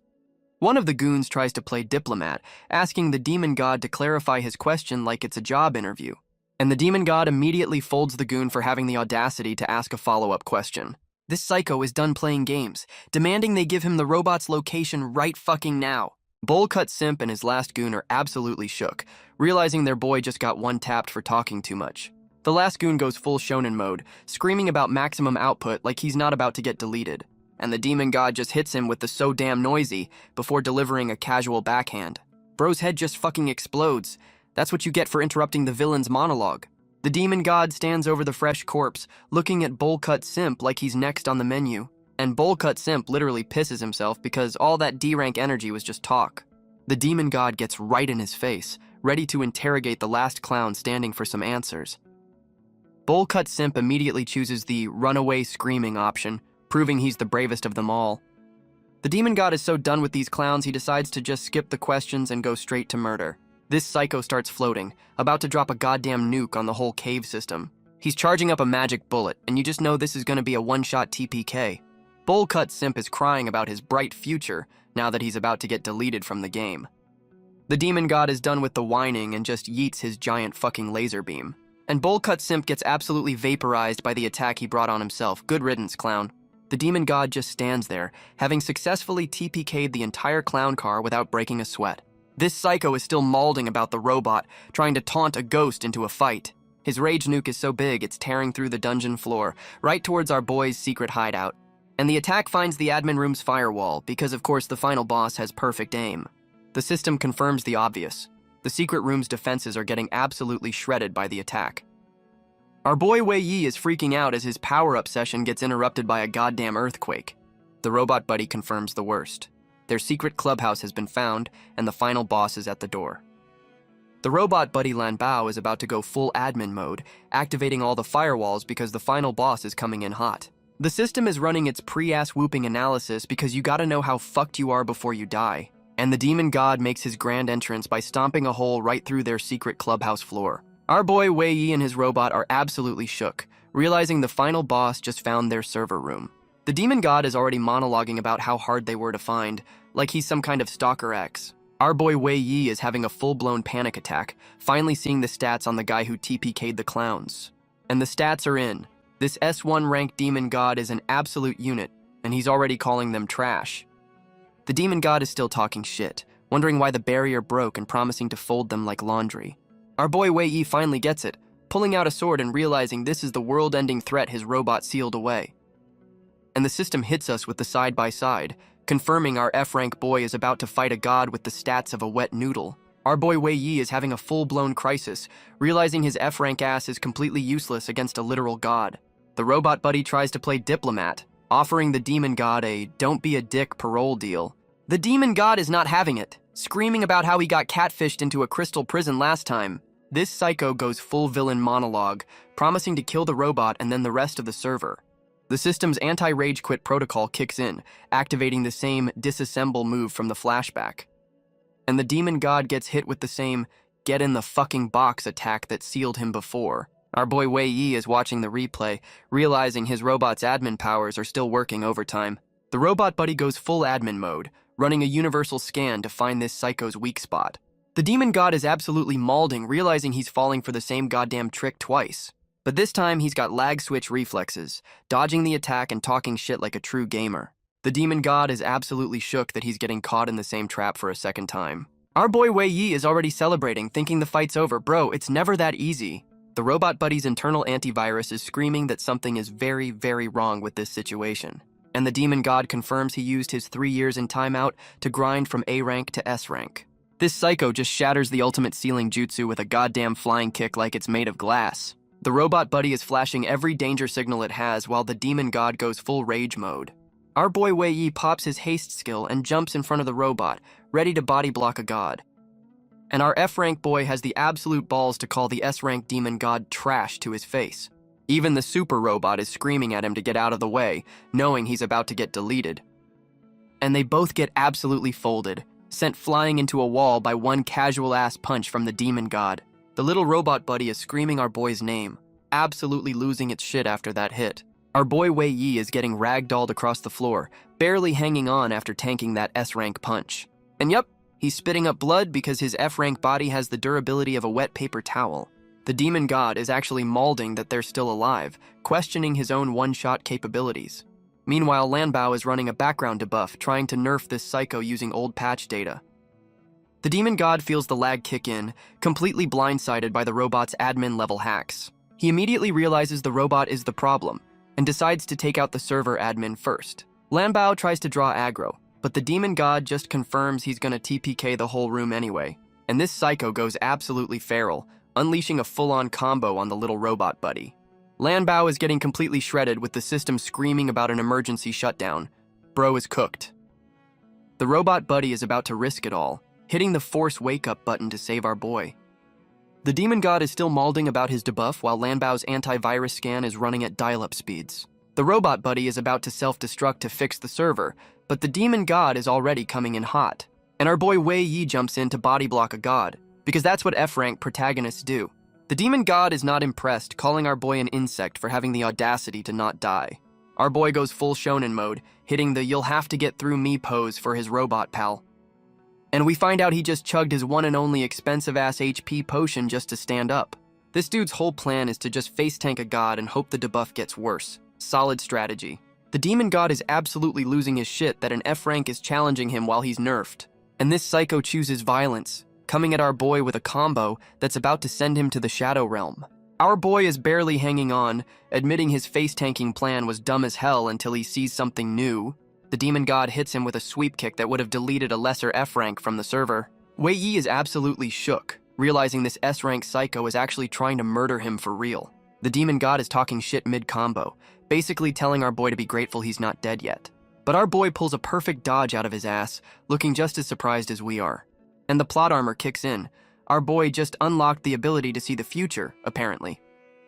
S1: One of the goons tries to play diplomat, asking the demon god to clarify his question like it's a job interview. And the demon god immediately folds the goon for having the audacity to ask a follow-up question. This psycho is done playing games, demanding they give him the robot's location right fucking now. Bowl-Cut Simp and his last goon are absolutely shook, realizing their boy just got one-tapped for talking too much. The last goon goes full shonen mode, screaming about maximum output like he's not about to get deleted. And the demon god just hits him with the "so damn noisy" before delivering a casual backhand. Bro's head just fucking explodes. That's what you get for interrupting the villain's monologue. The demon god stands over the fresh corpse, looking at Bowl-Cut Simp like he's next on the menu. And Bowl-Cut Simp literally pisses himself because all that D-rank energy was just talk. The demon god gets right in his face, ready to interrogate the last clown standing for some answers. Bowl-Cut Simp immediately chooses the runaway screaming option, proving he's the bravest of them all. The demon god is so done with these clowns he decides to just skip the questions and go straight to murder. This psycho starts floating, about to drop a goddamn nuke on the whole cave system. He's charging up a magic bullet, and you just know this is gonna be a one-shot TPK. Bowl-Cut Simp is crying about his bright future now that he's about to get deleted from the game. The demon god is done with the whining and just yeets his giant fucking laser beam. And Bowl-Cut Simp gets absolutely vaporized by the attack he brought on himself. Good riddance, clown. The demon god just stands there, having successfully TPK'd the entire clown car without breaking a sweat. This psycho is still mauling about the robot, trying to taunt a ghost into a fight. His rage nuke is so big it's tearing through the dungeon floor, right towards our boy's secret hideout. And the attack finds the admin room's firewall, because of course the final boss has perfect aim. The system confirms the obvious. The secret room's defenses are getting absolutely shredded by the attack. Our boy Wei Yi is freaking out as his power-up session gets interrupted by a goddamn earthquake. The robot buddy confirms the worst. Their secret clubhouse has been found, and the final boss is at the door. The robot buddy Lan Bao is about to go full admin mode, activating all the firewalls because the final boss is coming in hot. The system is running its pre-ass whooping analysis because you gotta know how fucked you are before you die. And the demon god makes his grand entrance by stomping a hole right through their secret clubhouse floor. Our boy Wei Yi and his robot are absolutely shook, realizing the final boss just found their server room. The demon god is already monologuing about how hard they were to find, like he's some kind of stalker X. Our boy Wei Yi is having a full-blown panic attack, finally seeing the stats on the guy who TPK'd the clowns. And the stats are in. This S1 ranked demon god is an absolute unit, and he's already calling them trash. The demon god is still talking shit, wondering why the barrier broke and promising to fold them like laundry. Our boy Wei Yi finally gets it, pulling out a sword and realizing this is the world-ending threat his robot sealed away. And the system hits us with the side-by-side, confirming our F-rank boy is about to fight a god with the stats of a wet noodle. Our boy Wei Yi is having a full-blown crisis, realizing his F-rank ass is completely useless against a literal god. The robot buddy tries to play diplomat, offering the demon god a don't-be-a-dick parole deal. The demon god is not having it, screaming about how he got catfished into a crystal prison last time. This psycho goes full villain monologue, promising to kill the robot and then the rest of the server. The system's anti-rage quit protocol kicks in, activating the same disassemble move from the flashback. And the demon god gets hit with the same get in the fucking box attack that sealed him before. Our boy Wei Yi is watching the replay, realizing his robot's admin powers are still working overtime. The robot buddy goes full admin mode, running a universal scan to find this psycho's weak spot. The demon god is absolutely mauling, realizing he's falling for the same goddamn trick twice. But this time he's got lag switch reflexes, dodging the attack and talking shit like a true gamer. The demon god is absolutely shook that he's getting caught in the same trap for a second time. Our boy Wei Yi is already celebrating, thinking the fight's over. Bro, it's never that easy. The robot buddy's internal antivirus is screaming that something is very, very wrong with this situation. And the demon god confirms he used his 3 years in timeout to grind from A rank to S rank. This psycho just shatters the ultimate ceiling jutsu with a goddamn flying kick like it's made of glass. The robot buddy is flashing every danger signal it has while the demon god goes full rage mode. Our boy Wei Yi pops his haste skill and jumps in front of the robot, ready to body block a god. And our F-rank boy has the absolute balls to call the S-rank demon god trash to his face. Even the super robot is screaming at him to get out of the way, knowing he's about to get deleted. And they both get absolutely folded, sent flying into a wall by one casual-ass punch from the demon god. The little robot buddy is screaming our boy's name, absolutely losing its shit after that hit. Our boy Wei Yi is getting ragdolled across the floor, barely hanging on after tanking that S-rank punch. And yep, he's spitting up blood because his F-rank body has the durability of a wet paper towel. The demon god is actually mauling that they're still alive, questioning his own one-shot capabilities. Meanwhile, Lan Bao is running a background debuff, trying to nerf this psycho using old patch data. The demon god feels the lag kick in, completely blindsided by the robot's admin-level hacks. He immediately realizes the robot is the problem, and decides to take out the server admin first. Lan Bao tries to draw aggro, but the demon god just confirms he's gonna TPK the whole room anyway, and this psycho goes absolutely feral, unleashing a full-on combo on the little robot buddy. Lan Bao is getting completely shredded with the system screaming about an emergency shutdown. Bro is cooked. The robot buddy is about to risk it all, hitting the force wake-up button to save our boy. The demon god is still mauling about his debuff while Lan Bao's antivirus scan is running at dial-up speeds. The robot buddy is about to self-destruct to fix the server, but the demon god is already coming in hot. And our boy Wei Yi jumps in to body block a god, because that's what F-rank protagonists do. The demon god is not impressed, calling our boy an insect for having the audacity to not die. Our boy goes full shonen mode, hitting the "you'll have to get through me" pose for his robot pal. And we find out he just chugged his one and only expensive-ass HP potion just to stand up. This dude's whole plan is to just face tank a god and hope the debuff gets worse. Solid strategy. The demon god is absolutely losing his shit that an F rank is challenging him while he's nerfed. And this psycho chooses violence, coming at our boy with a combo that's about to send him to the Shadow Realm. Our boy is barely hanging on, admitting his face-tanking plan was dumb as hell until he sees something new. The demon god hits him with a sweep kick that would have deleted a lesser F rank from the server. Wei Yi is absolutely shook, realizing this S rank psycho is actually trying to murder him for real. The demon god is talking shit mid-combo, basically telling our boy to be grateful he's not dead yet. But our boy pulls a perfect dodge out of his ass, looking just as surprised as we are. And the plot armor kicks in. Our boy just unlocked the ability to see the future, apparently.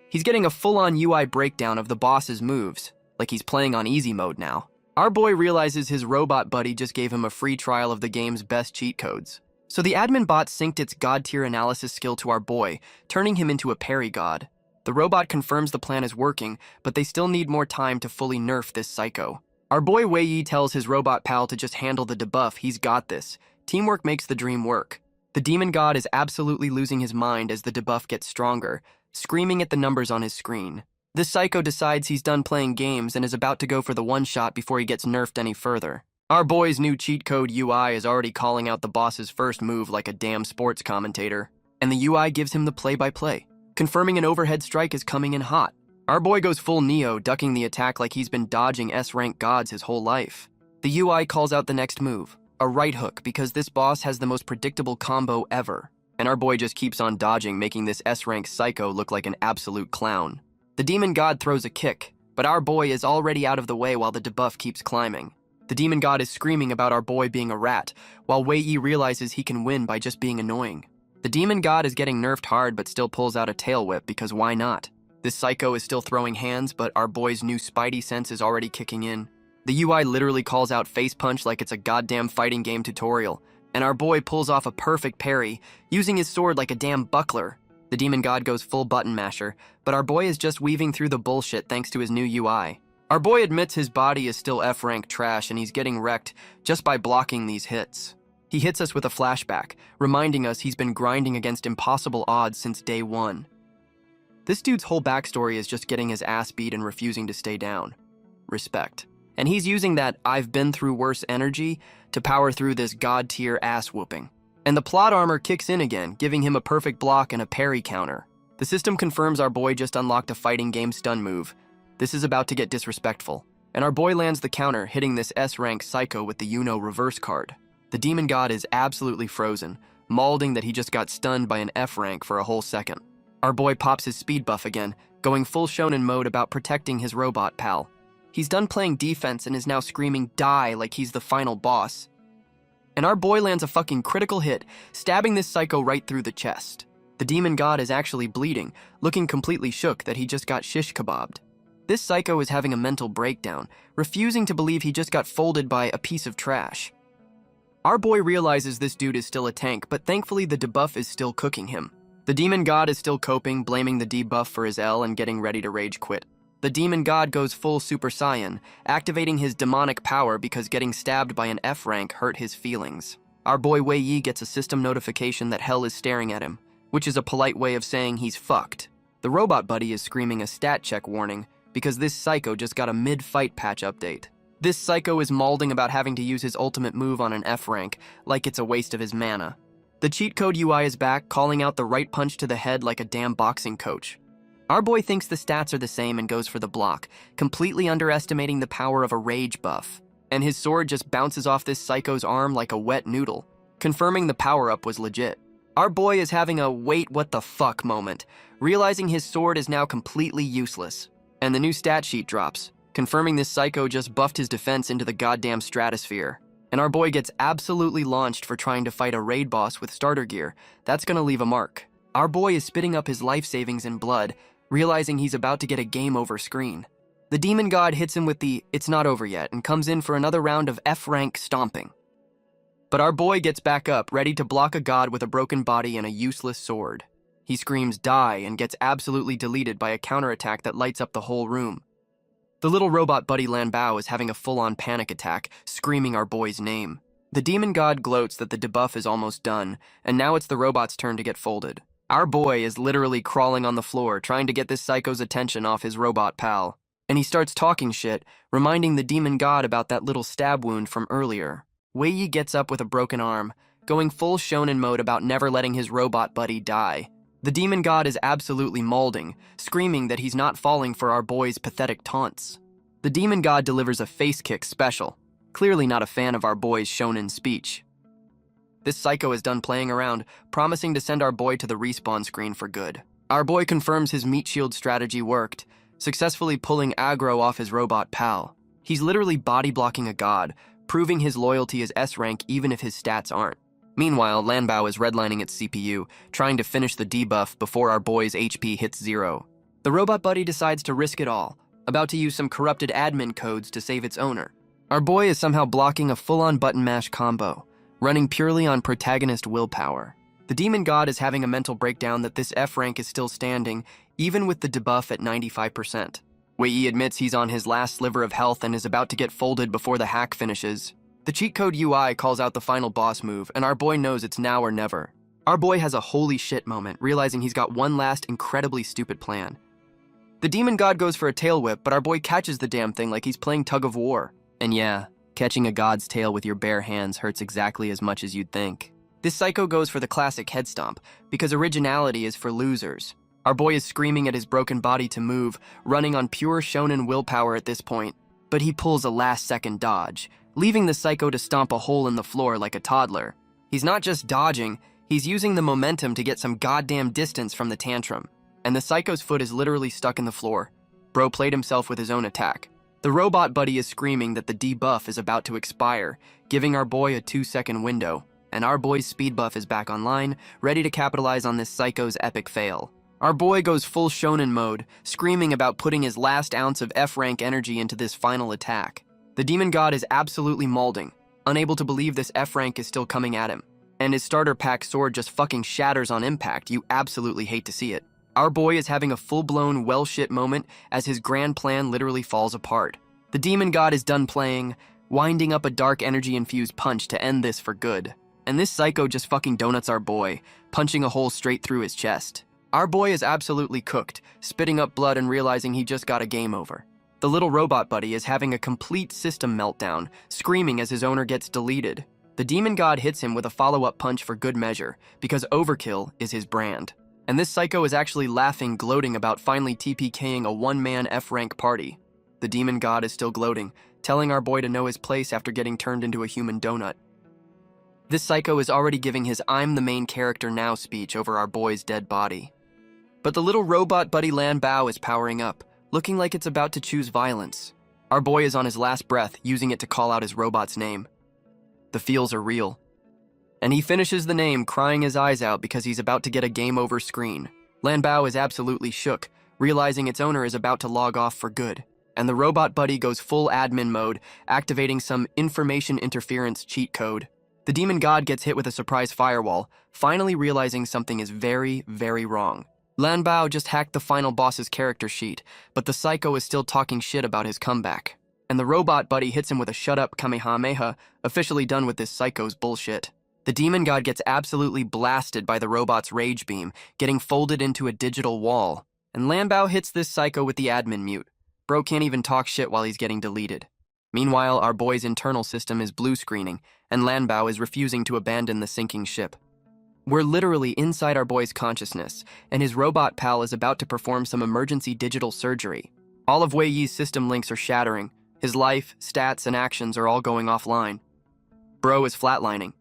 S1: He's getting a full-on UI breakdown of the boss's moves, like he's playing on easy mode now. Our boy realizes his robot buddy just gave him a free trial of the game's best cheat codes. So the admin bot synced its god-tier analysis skill to our boy, turning him into a parry god. The robot confirms the plan is working, but they still need more time to fully nerf this psycho. Our boy Wei Yi tells his robot pal to just handle the debuff, he's got this. Teamwork makes the dream work. The demon god is absolutely losing his mind as the debuff gets stronger, screaming at the numbers on his screen. This psycho decides he's done playing games and is about to go for the one-shot before he gets nerfed any further. Our boy's new cheat code UI is already calling out the boss's first move like a damn sports commentator, and the UI gives him the play-by-play, confirming an overhead strike is coming in hot. Our boy goes full Neo, ducking the attack like he's been dodging S-rank gods his whole life. The UI calls out the next move, a right hook, because this boss has the most predictable combo ever, and our boy just keeps on dodging, making this S-rank psycho look like an absolute clown. The demon god throws a kick, but our boy is already out of the way while the debuff keeps climbing. The demon god is screaming about our boy being a rat, while Wei Yi realizes he can win by just being annoying. The demon god is getting nerfed hard but still pulls out a tail whip because why not? This psycho is still throwing hands, but our boy's new spidey sense is already kicking in. The UI literally calls out face punch like it's a goddamn fighting game tutorial, and our boy pulls off a perfect parry, using his sword like a damn buckler. The demon god goes full button masher, but our boy is just weaving through the bullshit thanks to his new UI. Our boy admits his body is still F-rank trash and he's getting wrecked just by blocking these hits. He hits us with a flashback, reminding us he's been grinding against impossible odds since day one. This dude's whole backstory is just getting his ass beat and refusing to stay down. Respect. And he's using that I've been through worse energy to power through this god-tier ass-whooping. And the plot armor kicks in again, giving him a perfect block and a parry counter. The system confirms our boy just unlocked a fighting game stun move. This is about to get disrespectful. And our boy lands the counter, hitting this S-rank psycho with the Uno reverse card. The demon god is absolutely frozen, mauling that he just got stunned by an F rank for a whole second. Our boy pops his speed buff again, going full shonen mode about protecting his robot pal. He's done playing defense and is now screaming die like he's the final boss. And our boy lands a fucking critical hit, stabbing this psycho right through the chest. The demon god is actually bleeding, looking completely shook that he just got shish kebabbed. This psycho is having a mental breakdown, refusing to believe he just got folded by a piece of trash. Our boy realizes this dude is still a tank, but thankfully the debuff is still cooking him. The demon god is still coping, blaming the debuff for his L and getting ready to rage quit. The demon god goes full Super Saiyan, activating his demonic power because getting stabbed by an F rank hurt his feelings. Our boy Wei Yi gets a system notification that hell is staring at him, which is a polite way of saying he's fucked. The robot buddy is screaming a stat check warning because this psycho just got a mid-fight patch update. This psycho is mauling about having to use his ultimate move on an F rank, like it's a waste of his mana. The cheat code UI is back, calling out the right punch to the head like a damn boxing coach. Our boy thinks the stats are the same and goes for the block, completely underestimating the power of a rage buff. And his sword just bounces off this psycho's arm like a wet noodle, confirming the power-up was legit. Our boy is having a wait what the fuck moment, realizing his sword is now completely useless. And the new stat sheet drops, confirming this psycho just buffed his defense into the goddamn stratosphere. And our boy gets absolutely launched for trying to fight a raid boss with starter gear. That's gonna leave a mark. Our boy is spitting up his life savings in blood, realizing he's about to get a game over screen. The demon god hits him with the "it's not over yet" and comes in for another round of F-rank stomping. But our boy gets back up, ready to block a god with a broken body and a useless sword. He screams die and gets absolutely deleted by a counterattack that lights up the whole room. The little robot buddy Lanbao is having a full-on panic attack, screaming our boy's name. The demon god gloats that the debuff is almost done, and now it's the robot's turn to get folded. Our boy is literally crawling on the floor, trying to get this psycho's attention off his robot pal. and he starts talking shit, reminding the demon god about that little stab wound from earlier. Wei Yi gets up with a broken arm, going full shonen mode about never letting his robot buddy die. The demon god is absolutely molding, screaming that he's not falling for our boy's pathetic taunts. The demon god delivers a face kick special, clearly not a fan of our boy's shonen speech. This psycho is done playing around, promising to send our boy to the respawn screen for good. Our boy confirms his meat shield strategy worked, successfully pulling aggro off his robot pal. He's literally body blocking a god, proving his loyalty is S rank even if his stats aren't. Meanwhile, Lanbao is redlining its CPU, trying to finish the debuff before our boy's HP hits 0. The robot buddy decides to risk it all, about to use some corrupted admin codes to save its owner. Our boy is somehow blocking a full-on button mash combo, running purely on protagonist willpower. The demon god is having a mental breakdown that this F rank is still standing, even with the debuff at 95%. Wei Yi admits he's on his last sliver of health and is about to get folded before the hack finishes. The cheat code UI calls out the final boss move, and our boy knows it's now or never. Our boy has a holy shit moment, realizing he's got one last incredibly stupid plan. The demon god goes for a tail whip, but our boy catches the damn thing like he's playing tug of war. And yeah, catching a god's tail with your bare hands hurts exactly as much as you'd think. This psycho goes for the classic head stomp, because originality is for losers. Our boy is screaming at his broken body to move, running on pure shonen willpower at this point, but he pulls a last-second dodge, leaving the psycho to stomp a hole in the floor like a toddler. He's not just dodging, he's using the momentum to get some goddamn distance from the tantrum, and the psycho's foot is literally stuck in the floor. Bro played himself with his own attack. The robot buddy is screaming that the debuff is about to expire, giving our boy a 2-second window, and our boy's speed buff is back online, ready to capitalize on this psycho's epic fail. Our boy goes full shonen mode, screaming about putting his last ounce of F-rank energy into this final attack. The demon god is absolutely molding, unable to believe this F-rank is still coming at him, and his starter pack sword just fucking shatters on impact. You absolutely hate to see it. Our boy is having a full-blown well shit moment as his grand plan literally falls apart. The demon god is done playing, winding up a dark energy-infused punch to end this for good. And this psycho just fucking donuts our boy, punching a hole straight through his chest. Our boy is absolutely cooked, spitting up blood and realizing he just got a game over. The little robot buddy is having a complete system meltdown, screaming as his owner gets deleted. The demon god hits him with a follow-up punch for good measure, because overkill is his brand. And this psycho is actually laughing, gloating about finally TPKing a one-man F-rank party. The demon god is still gloating, telling our boy to know his place after getting turned into a human donut. This psycho is already giving his "I'm the main character now" speech over our boy's dead body. But the little robot buddy Lanbao is powering up, looking like it's about to choose violence. Our boy is on his last breath, using it to call out his robot's name. The feels are real. And he finishes the name, crying his eyes out because he's about to get a game over screen. Lanbao is absolutely shook, realizing its owner is about to log off for good. And the robot buddy goes full admin mode, activating some information interference cheat code. The demon god gets hit with a surprise firewall, finally realizing something is very, very wrong. Lanbao just hacked the final boss's character sheet, but the psycho is still talking shit about his comeback. And the robot buddy hits him with a shut-up Kamehameha, officially done with this psycho's bullshit. The demon god gets absolutely blasted by the robot's rage beam, getting folded into a digital wall. And Lanbao hits this psycho with the admin mute. Bro can't even talk shit while he's getting deleted. Meanwhile, our boy's internal system is blue screening, and Lanbao is refusing to abandon the sinking ship. We're literally inside our boy's consciousness, and his robot pal is about to perform some emergency digital surgery. All of Wei Yi's system links are shattering. His life, stats, and actions are all going offline. Bro is flatlining.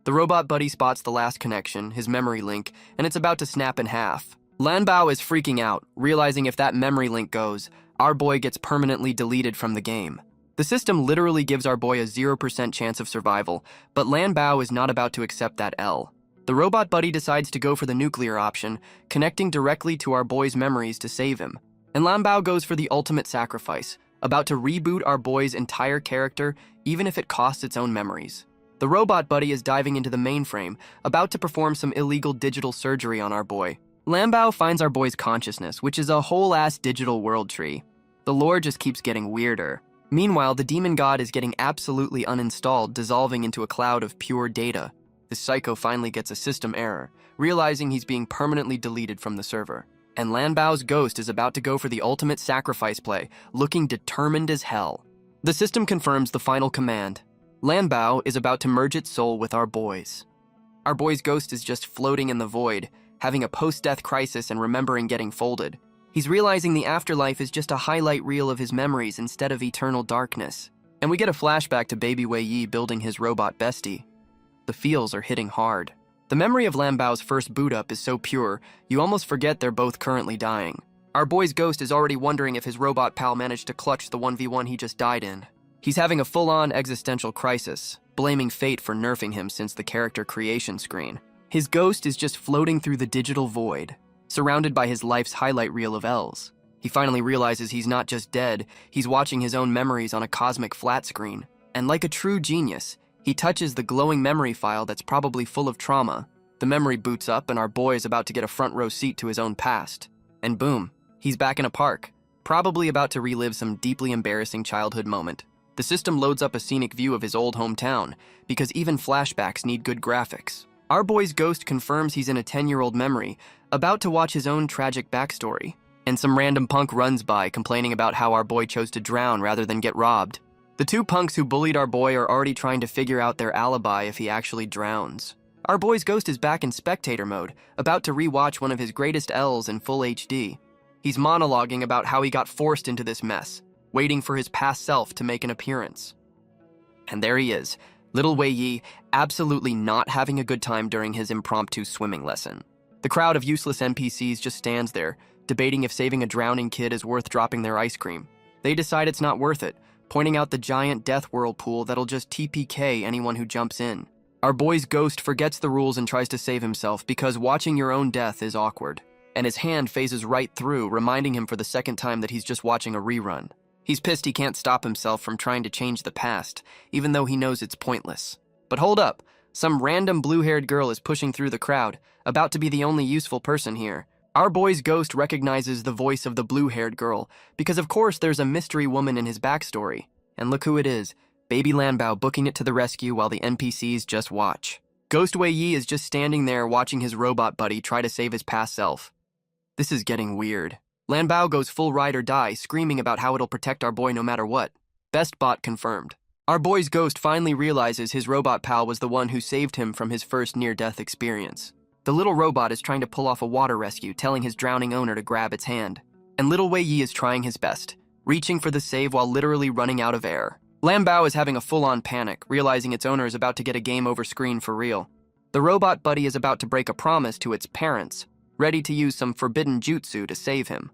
S1: The robot buddy spots the last connection, his memory link, and it's about to snap in half. Lanbao is freaking out, realizing if that memory link goes, our boy gets permanently deleted from the game. The system literally gives our boy a 0% chance of survival, but Lanbao is not about to accept that L. The robot buddy decides to go for the nuclear option, connecting directly to our boy's memories to save him. And Lanbao goes for the ultimate sacrifice, about to reboot our boy's entire character, even if it costs its own memories. The robot buddy is diving into the mainframe, about to perform some illegal digital surgery on our boy. Lanbao finds our boy's consciousness, which is a whole-ass digital world tree. The lore just keeps getting weirder. Meanwhile, the demon god is getting absolutely uninstalled, dissolving into a cloud of pure data. The psycho finally gets a system error, realizing he's being permanently deleted from the server. and Lanbao's ghost is about to go for the ultimate sacrifice play, looking determined as hell. The system confirms the final command. Lanbao is about to merge its soul with our boy's. Our boy's ghost is just floating in the void, having a post-death crisis and remembering getting folded. He's realizing the afterlife is just a highlight reel of his memories instead of eternal darkness. And we get a flashback to baby Wei Yi building his robot bestie. The feels are hitting hard. The memory of Lanbao's first boot up is so pure, you almost forget they're both currently dying. Our boy's ghost is already wondering if his robot pal managed to clutch the 1v1 he just died in. He's having a full-on existential crisis, blaming fate for nerfing him since the character creation screen. His ghost is just floating through the digital void, surrounded by his life's highlight reel of L's. He finally realizes he's not just dead, he's watching his own memories on a cosmic flat screen. And like a true genius, he touches the glowing memory file that's probably full of trauma. The memory boots up and our boy is about to get a front row seat to his own past. And boom, he's back in a park, probably about to relive some deeply embarrassing childhood moment. The system loads up a scenic view of his old hometown, because even flashbacks need good graphics. Our boy's ghost confirms he's in a 10-year-old memory, about to watch his own tragic backstory. And some random punk runs by complaining about how our boy chose to drown rather than get robbed. The two punks who bullied our boy are already trying to figure out their alibi if he actually drowns. Our boy's ghost is back in spectator mode, about to rewatch one of his greatest L's in full HD. He's monologuing about how he got forced into this mess, waiting for his past self to make an appearance. And there he is, little Wei Yi, absolutely not having a good time during his impromptu swimming lesson. The crowd of useless NPCs just stands there, debating if saving a drowning kid is worth dropping their ice cream. They decide it's not worth it, pointing out the giant death whirlpool that'll just TPK anyone who jumps in. Our boy's ghost forgets the rules and tries to save himself because watching your own death is awkward. And his hand phases right through, reminding him for the second time that he's just watching a rerun. He's pissed he can't stop himself from trying to change the past, even though he knows it's pointless. But hold up, some random blue-haired girl is pushing through the crowd, about to be the only useful person here. Our boy's ghost recognizes the voice of the blue-haired girl, because of course there's a mystery woman in his backstory. And look who it is, baby Lanbao booking it to the rescue while the NPCs just watch. Ghost Wei Yi is just standing there watching his robot buddy try to save his past self. This is getting weird. Lanbao goes full ride or die, screaming about how it'll protect our boy no matter what. Best bot confirmed. Our boy's ghost finally realizes his robot pal was the one who saved him from his first near-death experience. The little robot is trying to pull off a water rescue, telling his drowning owner to grab its hand. And little Wei Yi is trying his best, reaching for the save while literally running out of air. Lanbao is having a full-on panic, realizing its owner is about to get a game over screen for real. The robot buddy is about to break a promise to its parents, ready to use some forbidden jutsu to save him.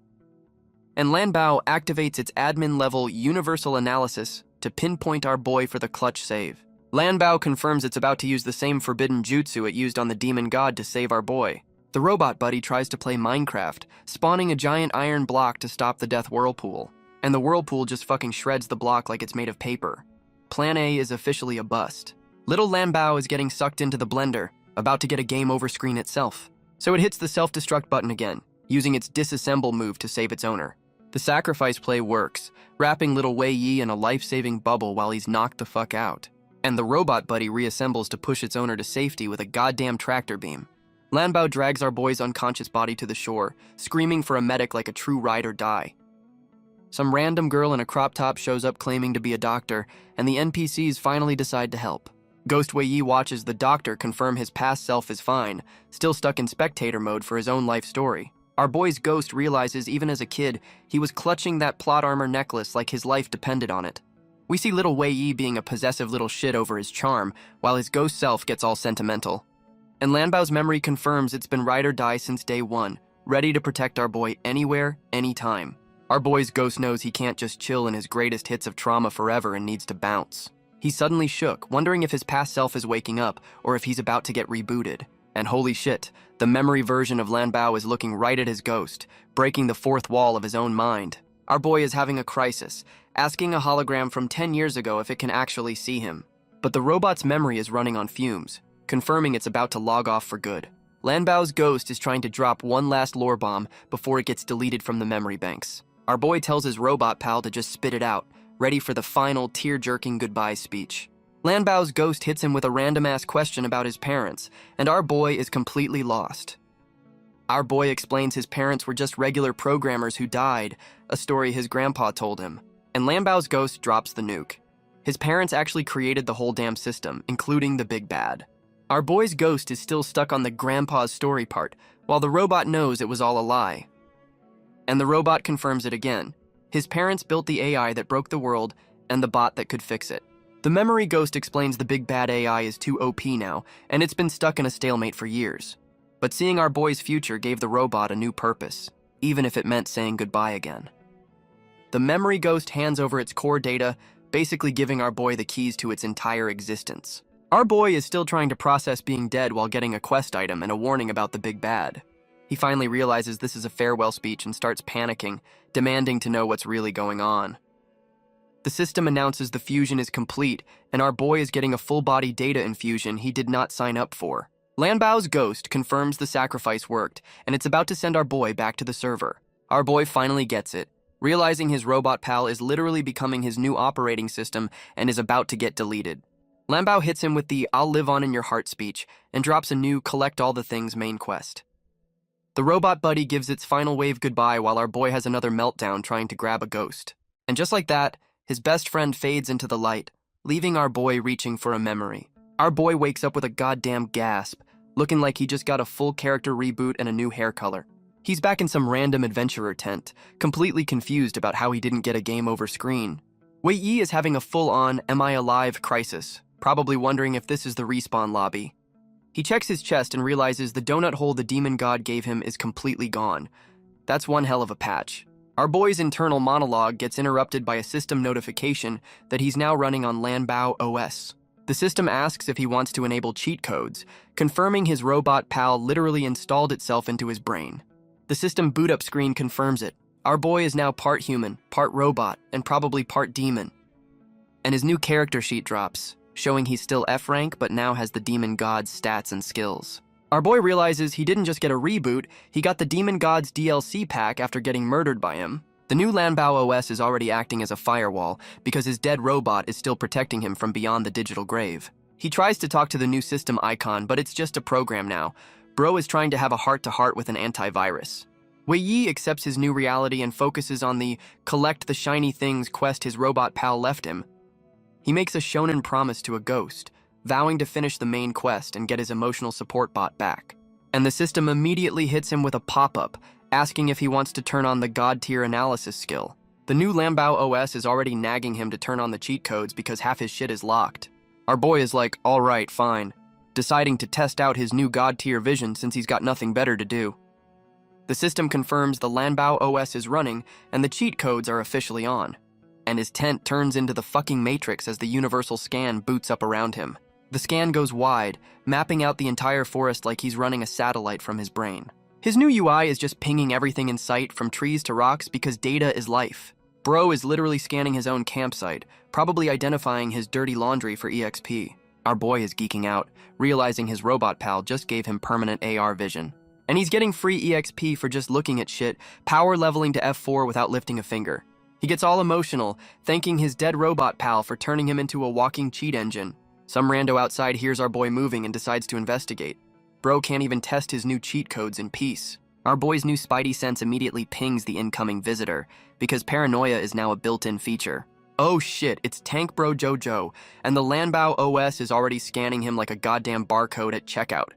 S1: And Lanbao activates its admin-level universal analysis to pinpoint our boy for the clutch save. Lanbao confirms it's about to use the same forbidden jutsu it used on the demon god to save our boy. The robot buddy tries to play Minecraft, spawning a giant iron block to stop the death whirlpool. And the whirlpool just fucking shreds the block like it's made of paper. Plan A is officially a bust. Little Lanbao is getting sucked into the blender, about to get a game over screen itself. So it hits the self-destruct button again, using its disassemble move to save its owner. The sacrifice play works, wrapping little Wei Yi in a life-saving bubble while he's knocked the fuck out. And the robot buddy reassembles to push its owner to safety with a goddamn tractor beam. Lanbao drags our boy's unconscious body to the shore, screaming for a medic like a true ride or die. Some random girl in a crop top shows up claiming to be a doctor, and the NPCs finally decide to help. Ghost Wei Yi watches the doctor confirm his past self is fine, still stuck in spectator mode for his own life story. Our boy's ghost realizes even as a kid, he was clutching that plot armor necklace like his life depended on it. We see little Wei Yi being a possessive little shit over his charm, while his ghost self gets all sentimental. And Lanbao's memory confirms it's been ride or die since day one, ready to protect our boy anywhere, anytime. Our boy's ghost knows he can't just chill in his greatest hits of trauma forever and needs to bounce. He's suddenly shook, wondering if his past self is waking up, or if he's about to get rebooted. And holy shit, the memory version of Lanbao is looking right at his ghost, breaking the fourth wall of his own mind. Our boy is having a crisis, asking a hologram from 10 years ago if it can actually see him. But the robot's memory is running on fumes, confirming it's about to log off for good. Lanbao's ghost is trying to drop one last lore bomb before it gets deleted from the memory banks. Our boy tells his robot pal to just spit it out, ready for the final tear-jerking goodbye speech. Lanbao's ghost hits him with a random-ass question about his parents, and our boy is completely lost. Our boy explains his parents were just regular programmers who died, a story his grandpa told him. And Lambao's ghost drops the nuke. His parents actually created the whole damn system, including the big bad. Our boy's ghost is still stuck on the grandpa's story part, while the robot knows it was all a lie. And the robot confirms it again. His parents built the AI that broke the world and the bot that could fix it. The memory ghost explains the big bad AI is too OP now, and it's been stuck in a stalemate for years. But seeing our boy's future gave the robot a new purpose, even if it meant saying goodbye again. The memory ghost hands over its core data, basically giving our boy the keys to its entire existence. Our boy is still trying to process being dead while getting a quest item and a warning about the big bad. He finally realizes this is a farewell speech and starts panicking, demanding to know what's really going on. The system announces the fusion is complete, and our boy is getting a full-body data infusion he did not sign up for. Lanbao's ghost confirms the sacrifice worked, and it's about to send our boy back to the server. Our boy finally gets it, realizing his robot pal is literally becoming his new operating system and is about to get deleted. Lambao hits him with the "I'll live on in your heart" speech and drops a new "Collect all the things" main quest. The robot buddy gives its final wave goodbye while our boy has another meltdown trying to grab a ghost. And just like that, his best friend fades into the light, leaving our boy reaching for a memory. Our boy wakes up with a goddamn gasp, looking like he just got a full character reboot and a new hair color. He's back in some random adventurer tent, completely confused about how he didn't get a game over screen. Wei Yi is having a full-on "Am I alive" crisis, probably wondering if this is the respawn lobby. He checks his chest and realizes the donut hole the demon god gave him is completely gone. That's one hell of a patch. Our boy's internal monologue gets interrupted by a system notification that he's now running on Lanbao OS. The system asks if he wants to enable cheat codes, confirming his robot pal literally installed itself into his brain. The system boot up screen confirms it. Our boy is now part human, part robot, and probably part demon. And his new character sheet drops, showing he's still F rank but now has the demon god's stats and skills. Our boy realizes he didn't just get a reboot, he got the demon god's DLC pack after getting murdered by him. The new Lanbao OS is already acting as a firewall because his dead robot is still protecting him from beyond the digital grave. He tries to talk to the new system icon, but it's just a program now. Bro is trying to have a heart-to-heart with an antivirus. Wei Yi accepts his new reality and focuses on the "collect the shiny things" quest his robot pal left him. He makes a shonen promise to a ghost, vowing to finish the main quest and get his emotional support bot back. And the system immediately hits him with a pop-up, asking if he wants to turn on the god-tier analysis skill. The new Lanbao OS is already nagging him to turn on the cheat codes because half his shit is locked. Our boy is like, alright, fine, deciding to test out his new god-tier vision since he's got nothing better to do. The system confirms the Lanbao OS is running and the cheat codes are officially on. And his tent turns into the fucking Matrix as the universal scan boots up around him. The scan goes wide, mapping out the entire forest like he's running a satellite from his brain. His new UI is just pinging everything in sight from trees to rocks because data is life. Bro is literally scanning his own campsite, probably identifying his dirty laundry for EXP. Our boy is geeking out, realizing his robot pal just gave him permanent AR vision. And he's getting free EXP for just looking at shit, power leveling to F4 without lifting a finger. He gets all emotional, thanking his dead robot pal for turning him into a walking cheat engine. Some rando outside hears our boy moving and decides to investigate. Bro can't even test his new cheat codes in peace. Our boy's new spidey sense immediately pings the incoming visitor, because paranoia is now a built-in feature. Oh shit, it's Tank Bro Jojo, and the Lanbao OS is already scanning him like a goddamn barcode at checkout.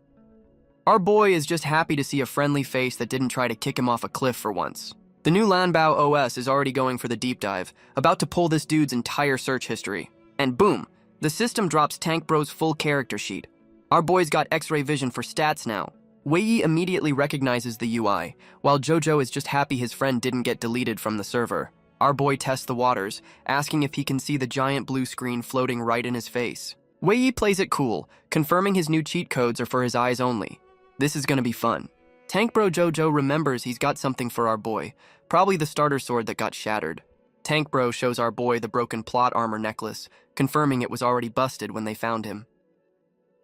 S1: Our boy is just happy to see a friendly face that didn't try to kick him off a cliff for once. The new Lanbao OS is already going for the deep dive, about to pull this dude's entire search history. And boom, the system drops Tank Bro's full character sheet. Our boy's got X-ray vision for stats now. Wei Yi immediately recognizes the UI, while Jojo is just happy his friend didn't get deleted from the server. Our boy tests the waters, asking if he can see the giant blue screen floating right in his face. Wei Yi plays it cool, confirming his new cheat codes are for his eyes only. This is gonna be fun. Tank Bro Jojo remembers he's got something for our boy, probably the starter sword that got shattered. Tank Bro shows our boy the broken plot armor necklace, confirming it was already busted when they found him.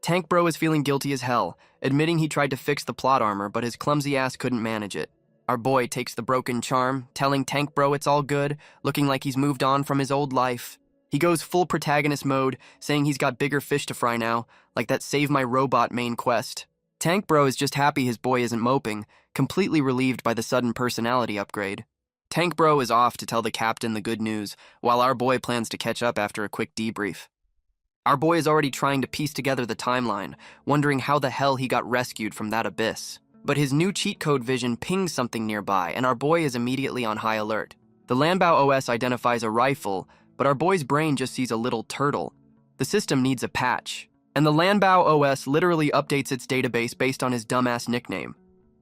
S1: Tank Bro is feeling guilty as hell, admitting he tried to fix the plot armor, but his clumsy ass couldn't manage it. Our boy takes the broken charm, telling Tank Bro it's all good, looking like he's moved on from his old life. He goes full protagonist mode, saying he's got bigger fish to fry now, like that Save My Robot main quest. Tank Bro is just happy his boy isn't moping, completely relieved by the sudden personality upgrade. Tank Bro is off to tell the captain the good news, while our boy plans to catch up after a quick debrief. Our boy is already trying to piece together the timeline, wondering how the hell he got rescued from that abyss. But his new cheat code vision pings something nearby, and our boy is immediately on high alert. The Lanbao OS identifies a rifle, but our boy's brain just sees a little turtle. The system needs a patch, and the Lanbao OS literally updates its database based on his dumbass nickname.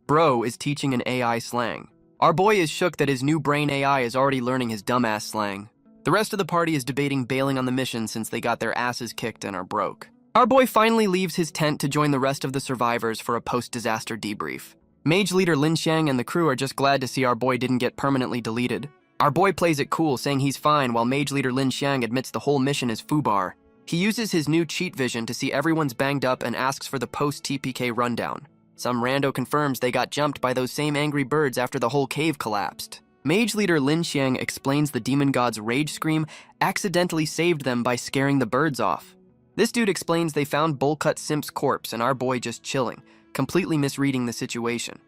S1: Bro is teaching an AI slang. Our boy is shook that his new brain AI is already learning his dumbass slang. The rest of the party is debating bailing on the mission since they got their asses kicked and are broke. Our boy finally leaves his tent to join the rest of the survivors for a post-disaster debrief. Mage leader Lin Xiang and the crew are just glad to see our boy didn't get permanently deleted. Our boy plays it cool, saying he's fine, while Mage leader Lin Xiang admits the whole mission is foobar. He uses his new cheat vision to see everyone's banged up and asks for the post-TPK rundown. Some rando confirms they got jumped by those same angry birds after the whole cave collapsed. Mage leader Lin Xiang explains the demon god's rage scream accidentally saved them by scaring the birds off. This dude explains they found Bullcut Simp's corpse and our boy just chilling, completely misreading the situation.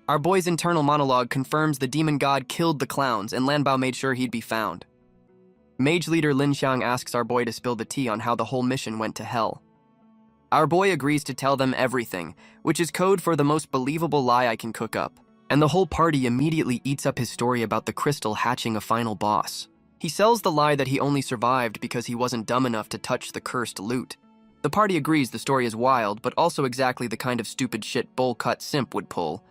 S1: Our boy's internal monologue confirms the demon god killed the clowns and Lanbao made sure he'd be found. Mage leader Lin Xiang asks our boy to spill the tea on how the whole mission went to hell. Our boy agrees to tell them everything, which is code for the most believable lie I can cook up. And the whole party immediately eats up his story about the crystal hatching a final boss. He sells the lie that he only survived because he wasn't dumb enough to touch the cursed loot. The party agrees the story is wild, but also exactly the kind of stupid shit Bullcut Simp would pull.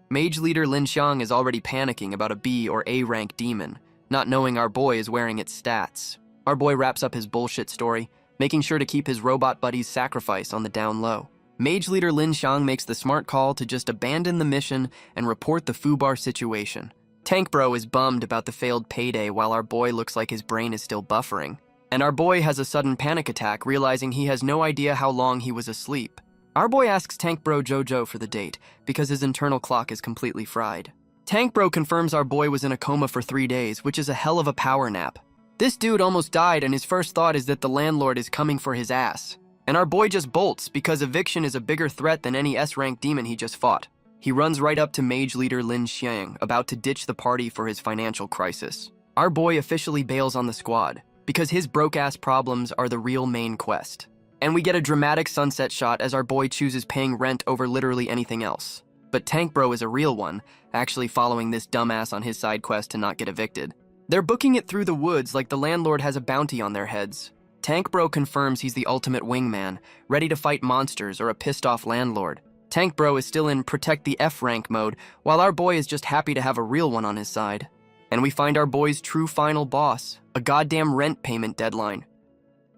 S1: Mage leader Lin Xiang is already panicking about a B or A rank demon, not knowing our boy is wearing its stats. Our boy wraps up his bullshit story, making sure to keep his robot buddy's sacrifice on the down low. Mage leader Lin Xiang makes the smart call to just abandon the mission and report the foobar situation. Tank Bro is bummed about the failed payday while our boy looks like his brain is still buffering. And our boy has a sudden panic attack, realizing he has no idea how long he was asleep. Our boy asks Tank Bro Jojo for the date, because his internal clock is completely fried. Tank Bro confirms our boy was in a coma for 3 days, which is a hell of a power nap. This dude almost died and his first thought is that the landlord is coming for his ass. And our boy just bolts because eviction is a bigger threat than any S-rank demon he just fought. He runs right up to Mage leader Lin Xiang, about to ditch the party for his financial crisis. Our boy officially bails on the squad, because his broke-ass problems are the real main quest. And we get a dramatic sunset shot as our boy chooses paying rent over literally anything else. But Tank Bro is a real one, actually following this dumbass on his side quest to not get evicted. They're booking it through the woods like the landlord has a bounty on their heads. Tank Bro confirms he's the ultimate wingman, ready to fight monsters or a pissed-off landlord. Tank Bro is still in protect the F-rank mode, while our boy is just happy to have a real one on his side. And we find our boy's true final boss, a goddamn rent payment deadline.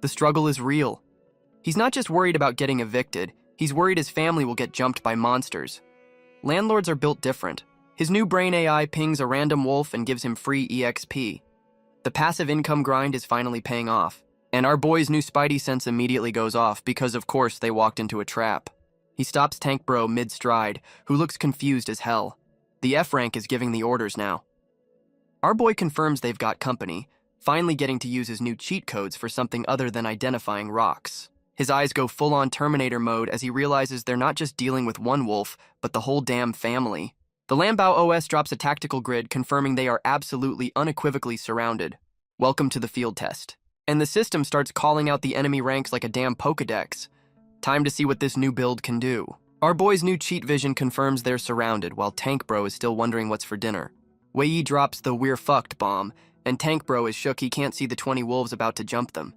S1: The struggle is real. He's not just worried about getting evicted, he's worried his family will get jumped by monsters. Landlords are built different. His new brain AI pings a random wolf and gives him free EXP. The passive income grind is finally paying off, and our boy's new spidey sense immediately goes off because of course they walked into a trap. He stops Tank Bro mid-stride, who looks confused as hell. The F-rank is giving the orders now. Our boy confirms they've got company, finally getting to use his new cheat codes for something other than identifying rocks. His eyes go full-on Terminator mode as he realizes they're not just dealing with one wolf, but the whole damn family. The Lanbao OS drops a tactical grid confirming they are absolutely unequivocally surrounded. Welcome to the field test. And the system starts calling out the enemy ranks like a damn Pokedex. Time to see what this new build can do. Our boy's new cheat vision confirms they're surrounded, while Tank Bro is still wondering what's for dinner. Wei Yi drops the "we're fucked" bomb, and Tank Bro is shook he can't see the 20 wolves about to jump them.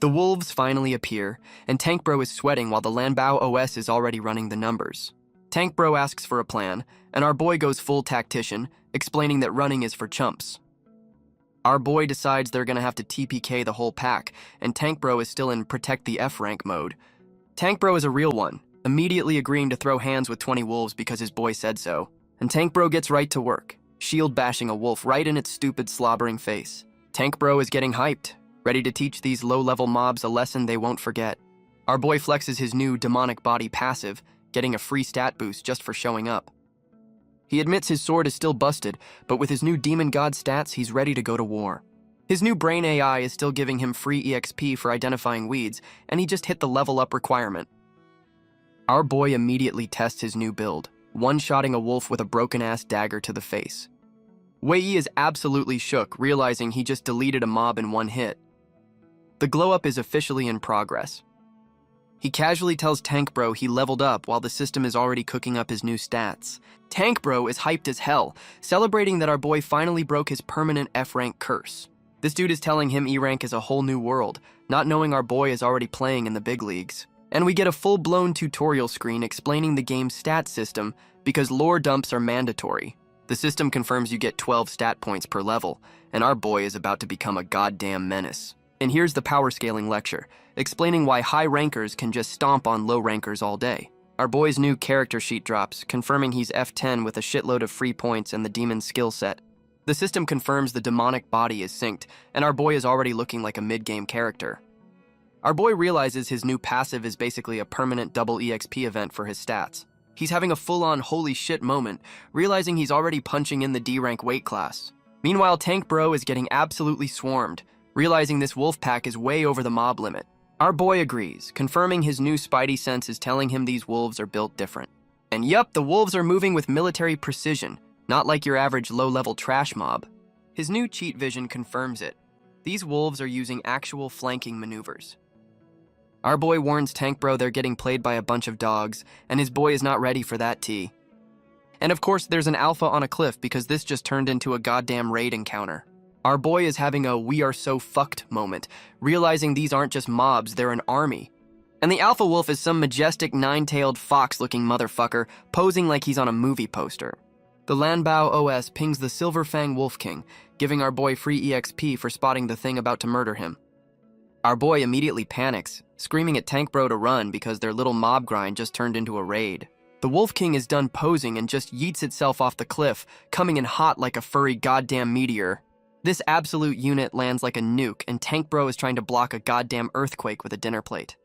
S1: The wolves finally appear, and Tank Bro is sweating while the Lanbao OS is already running the numbers. Tank Bro asks for a plan, and our boy goes full tactician, explaining that running is for chumps. Our boy decides they're gonna have to TPK the whole pack, and Tank Bro is still in protect the F-rank mode. Tank Bro is a real one, immediately agreeing to throw hands with 20 wolves because his boy said so. And Tank Bro gets right to work, shield bashing a wolf right in its stupid slobbering face. Tank Bro is getting hyped, ready to teach these low-level mobs a lesson they won't forget. Our boy flexes his new demonic body passive, getting a free stat boost just for showing up. He admits his sword is still busted, but with his new demon god stats, he's ready to go to war. His new brain AI is still giving him free EXP for identifying weeds, and he just hit the level up requirement. Our boy immediately tests his new build, one-shotting a wolf with a broken-ass dagger to the face. Wei is absolutely shook, realizing he just deleted a mob in one hit. The glow-up is officially in progress. He casually tells Tank Bro he leveled up while the system is already cooking up his new stats. Tank Bro is hyped as hell, celebrating that our boy finally broke his permanent F-rank curse. This dude is telling him E-rank is a whole new world, not knowing our boy is already playing in the big leagues. And we get a full-blown tutorial screen explaining the game's stat system because lore dumps are mandatory. The system confirms you get 12 stat points per level, and our boy is about to become a goddamn menace. And here's the power scaling lecture, explaining why high rankers can just stomp on low rankers all day. Our boy's new character sheet drops, confirming he's F10 with a shitload of free points and the demon skill set. The system confirms the demonic body is synced, and our boy is already looking like a mid-game character. Our boy realizes his new passive is basically a permanent double EXP event for his stats. He's having a full-on holy shit moment, realizing he's already punching in the D-rank weight class. Meanwhile, Tank Bro is getting absolutely swarmed, realizing this wolf pack is way over the mob limit. Our boy agrees, confirming his new spidey sense is telling him these wolves are built different. And yup, the wolves are moving with military precision, not like your average low-level trash mob. His new cheat vision confirms it. These wolves are using actual flanking maneuvers. Our boy warns Tank Bro they're getting played by a bunch of dogs, and his boy is not ready for that tea. And of course, there's an alpha on a cliff because this just turned into a goddamn raid encounter. Our boy is having a we are so fucked moment, realizing these aren't just mobs, they're an army. And the alpha wolf is some majestic nine-tailed fox-looking motherfucker posing like he's on a movie poster. The Lanbao OS pings the Silver Fang Wolf King, giving our boy free EXP for spotting the thing about to murder him. Our boy immediately panics, screaming at Tank Bro to run because their little mob grind just turned into a raid. The Wolf King is done posing and just yeets itself off the cliff, coming in hot like a furry goddamn meteor. This absolute unit lands like a nuke, and Tank Bro is trying to block a goddamn earthquake with a dinner plate.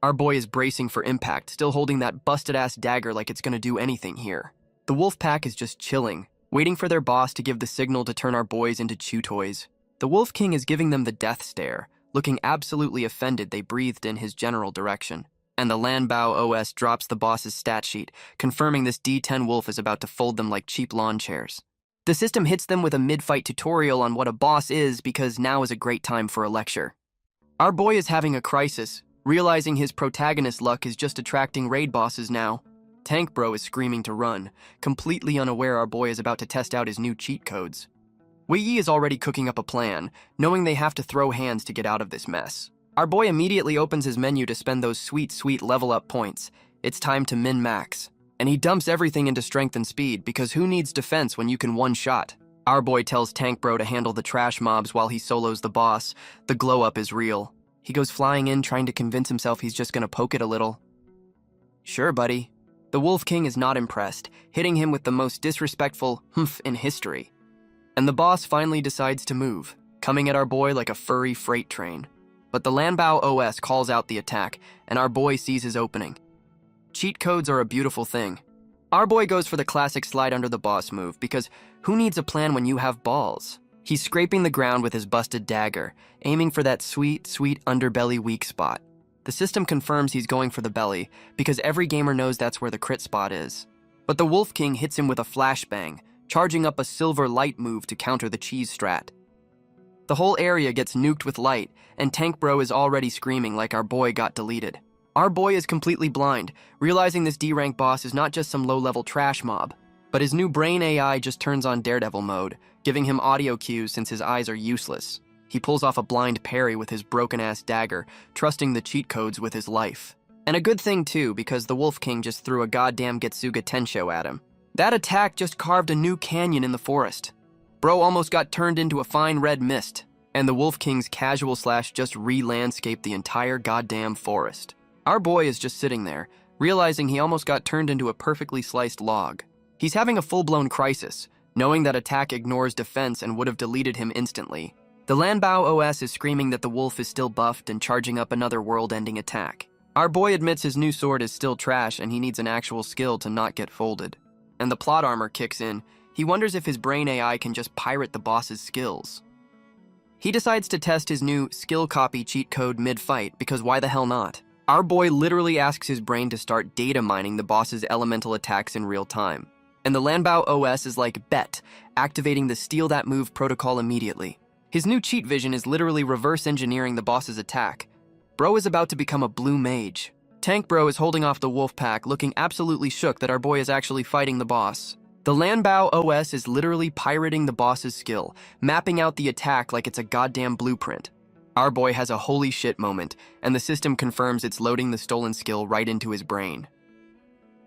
S1: Our boy is bracing for impact, still holding that busted-ass dagger like it's gonna do anything here. The wolf pack is just chilling, waiting for their boss to give the signal to turn our boys into chew toys. The Wolf King is giving them the death stare, looking absolutely offended they breathed in his general direction. And the Lanbao OS drops the boss's stat sheet, confirming this D10 wolf is about to fold them like cheap lawn chairs. The system hits them with a mid-fight tutorial on what a boss is because now is a great time for a lecture. Our boy is having a crisis, realizing his protagonist luck is just attracting raid bosses now. Tank Bro is screaming to run, completely unaware our boy is about to test out his new cheat codes. Wei is already cooking up a plan, knowing they have to throw hands to get out of this mess. Our boy immediately opens his menu to spend those sweet level-up points. It's time to min-max. And he dumps everything into strength and speed because who needs defense when you can one-shot? Our boy tells Tank Bro to handle the trash mobs while he solos the boss. The glow-up is real. He goes flying in trying to convince himself he's just gonna poke it a little. Sure, buddy. The Wolf King is not impressed, hitting him with the most disrespectful humph in history. And the boss finally decides to move, coming at our boy like a furry freight train. But the Lanbao OS calls out the attack, and our boy sees his opening. Cheat codes are a beautiful thing. Our boy goes for the classic slide under the boss move because who needs a plan when you have balls? He's scraping the ground with his busted dagger, aiming for that sweet underbelly weak spot. The system confirms he's going for the belly because every gamer knows that's where the crit spot is. But the Wolf King hits him with a flashbang, charging up a silver light move to counter the cheese strat. The whole area gets nuked with light, and Tank Bro is already screaming like our boy got deleted. Our boy is completely blind, realizing this D-rank boss is not just some low-level trash mob, but his new brain AI just turns on Daredevil mode, giving him audio cues since his eyes are useless. He pulls off a blind parry with his broken-ass dagger, trusting the cheat codes with his life. And a good thing too, because the Wolf King just threw a goddamn Getsuga Tensho at him. That attack just carved a new canyon in the forest. Bro almost got turned into a fine red mist, and the Wolf King's casual slash just re-landscaped the entire goddamn forest. Our boy is just sitting there, realizing he almost got turned into a perfectly sliced log. He's having a full-blown crisis, knowing that attack ignores defense and would have deleted him instantly. The Lanbao OS is screaming that the wolf is still buffed and charging up another world-ending attack. Our boy admits his new sword is still trash and he needs an actual skill to not get folded. And the plot armor kicks in. He wonders if his brain AI can just pirate the boss's skills. He decides to test his new skill copy cheat code mid-fight because why the hell not? Our boy literally asks his brain to start data mining the boss's elemental attacks in real time. And the Lanbao OS is like, bet, activating the Steal That Move protocol immediately. His new cheat vision is literally reverse engineering the boss's attack. Bro is about to become a blue mage. Tank Bro is holding off the wolf pack, looking absolutely shook that our boy is actually fighting the boss. The Lanbao OS is literally pirating the boss's skill, mapping out the attack like it's a goddamn blueprint. Our boy has a holy shit moment, and the system confirms it's loading the stolen skill right into his brain.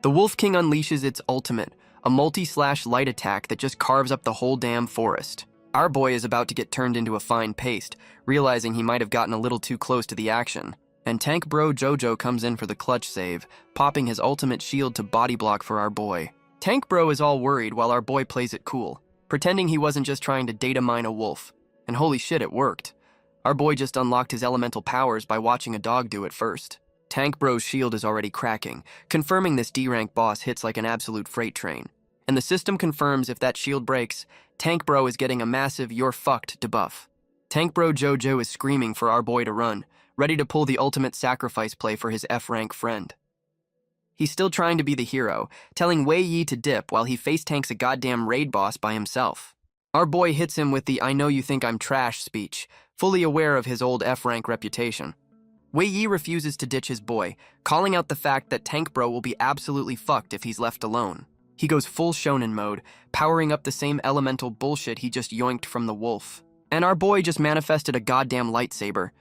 S1: The Wolf King unleashes its ultimate, a multi-slash light attack that just carves up the whole damn forest. Our boy is about to get turned into a fine paste, realizing he might have gotten a little too close to the action. And Tank Bro Jojo comes in for the clutch save, popping his ultimate shield to body block for our boy. Tank Bro is all worried while our boy plays it cool, pretending he wasn't just trying to data mine a wolf. And holy shit, it worked. Our boy just unlocked his elemental powers by watching a dog do it first. Tank Bro's shield is already cracking, confirming this D-rank boss hits like an absolute freight train. And the system confirms if that shield breaks, Tank Bro is getting a massive "you're fucked" debuff. Tank Bro Jojo is screaming for our boy to run, ready to pull the ultimate sacrifice play for his F-rank friend. He's still trying to be the hero, telling Wei Yi to dip while he face-tanks a goddamn raid boss by himself. Our boy hits him with the "I know you think I'm trash" speech, fully aware of his old F-rank reputation. Wei Yi refuses to ditch his boy, calling out the fact that Tank Bro will be absolutely fucked if he's left alone. He goes full shonen mode, powering up the same elemental bullshit he just yoinked from the wolf. And our boy just manifested a goddamn lightsaber.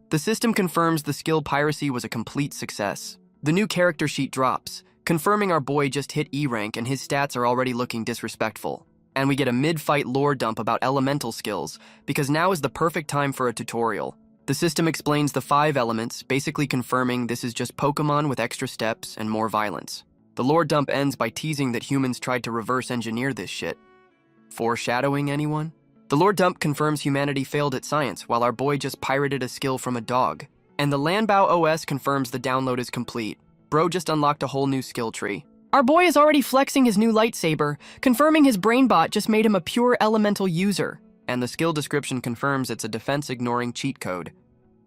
S1: The system confirms the skill piracy was a complete success. The new character sheet drops, confirming our boy just hit E rank and his stats are already looking disrespectful. And we get a mid-fight lore dump about elemental skills, because now is the perfect time for a tutorial. The system explains the 5 elements, basically confirming this is just Pokemon with extra steps and more violence. The lore dump ends by teasing that humans tried to reverse engineer this shit. Foreshadowing, anyone? The lore dump confirms humanity failed at science, while our boy just pirated a skill from a dog. And the Lanbao OS confirms the download is complete. Bro just unlocked a whole new skill tree. Our boy is already flexing his new lightsaber, confirming his brainbot just made him a pure elemental user. And the skill description confirms it's a defense-ignoring cheat code.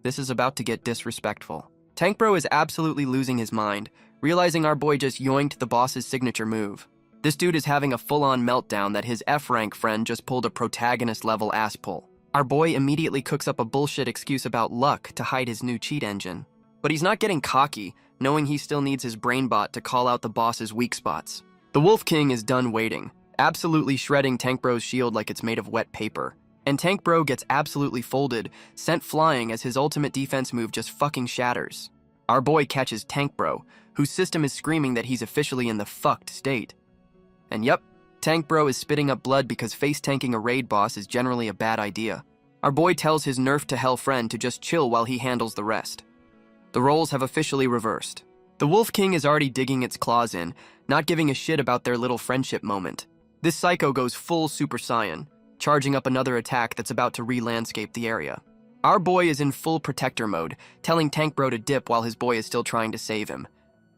S1: This is about to get disrespectful. Tank Bro is absolutely losing his mind, realizing our boy just yoinked the boss's signature move. This dude is having a full-on meltdown that his F-rank friend just pulled a protagonist-level ass pull. Our boy immediately cooks up a bullshit excuse about luck to hide his new cheat engine. But he's not getting cocky, knowing he still needs his brainbot to call out the boss's weak spots. The Wolf King is done waiting, absolutely shredding Tank Bro's shield like it's made of wet paper. And Tank Bro gets absolutely folded, sent flying as his ultimate defense move just fucking shatters. Our boy catches Tank Bro, whose system is screaming that he's officially in the fucked state. And yep, Tank Bro is spitting up blood because face-tanking a raid boss is generally a bad idea. Our boy tells his nerf-to-hell friend to just chill while he handles the rest. The roles have officially reversed. The Wolf King is already digging its claws in, not giving a shit about their little friendship moment. This psycho goes full Super Saiyan, charging up another attack that's about to re-landscape the area. Our boy is in full protector mode, telling Tank Bro to dip while his boy is still trying to save him.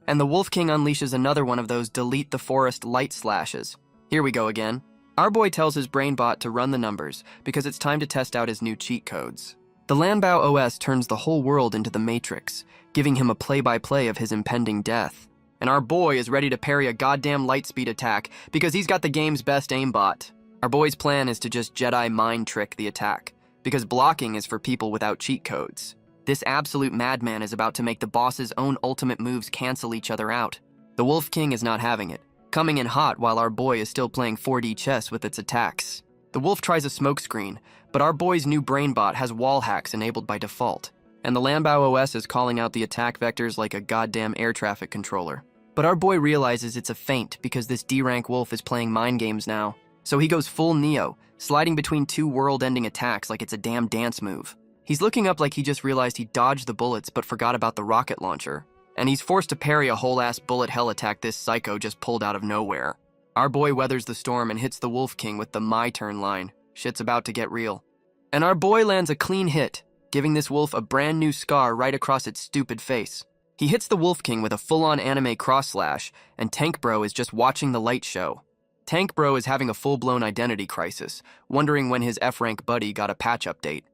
S1: And the Wolf King unleashes another one of those delete the forest light slashes. Here we go again. Our boy tells his brainbot to run the numbers because it's time to test out his new cheat codes. The Lanbao OS turns the whole world into the Matrix, giving him a play-by-play of his impending death. And our boy is ready to parry a goddamn lightspeed attack because he's got the game's best aimbot. Our boy's plan is to just Jedi mind trick the attack, because blocking is for people without cheat codes. This absolute madman is about to make the boss's own ultimate moves cancel each other out. The Wolf King is not having it, coming in hot while our boy is still playing 4D chess with its attacks. The wolf tries a smokescreen, but our boy's new brainbot has wall hacks enabled by default, and the Lanbao OS is calling out the attack vectors like a goddamn air traffic controller. But our boy realizes it's a feint because this D-rank wolf is playing mind games now, so he goes full Neo, sliding between 2 world-ending attacks like it's a damn dance move. He's looking up like he just realized he dodged the bullets but forgot about the rocket launcher, and he's forced to parry a whole-ass bullet hell attack this psycho just pulled out of nowhere. Our boy weathers the storm and hits the Wolf King with the "my turn" line. Shit's about to get real. And our boy lands a clean hit, giving this wolf a brand new scar right across its stupid face. He hits the Wolf King with a full-on anime cross-slash, and Tank Bro is just watching the light show. Tank Bro is having a full-blown identity crisis, wondering when his F-rank buddy got a patch update.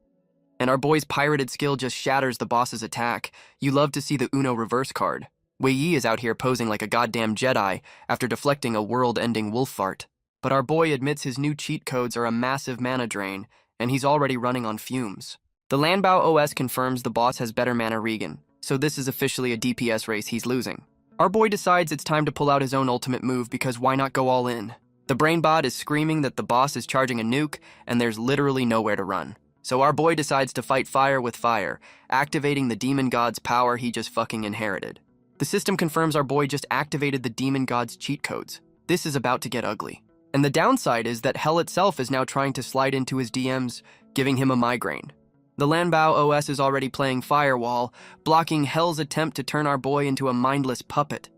S1: And our boy's pirated skill just shatters the boss's attack. You love to see the Uno reverse card. Wei Yi is out here posing like a goddamn Jedi after deflecting a world-ending wolf fart. But our boy admits his new cheat codes are a massive mana drain, and he's already running on fumes. The Lanbao OS confirms the boss has better mana regen, so this is officially a DPS race he's losing. Our boy decides it's time to pull out his own ultimate move because why not go all in? The brainbot is screaming that the boss is charging a nuke, and there's literally nowhere to run. So our boy decides to fight fire with fire, activating the demon god's power he just fucking inherited. The system confirms our boy just activated the demon god's cheat codes. This is about to get ugly. And the downside is that hell itself is now trying to slide into his DMs, giving him a migraine. The Lanbao OS is already playing Firewall, blocking hell's attempt to turn our boy into a mindless puppet.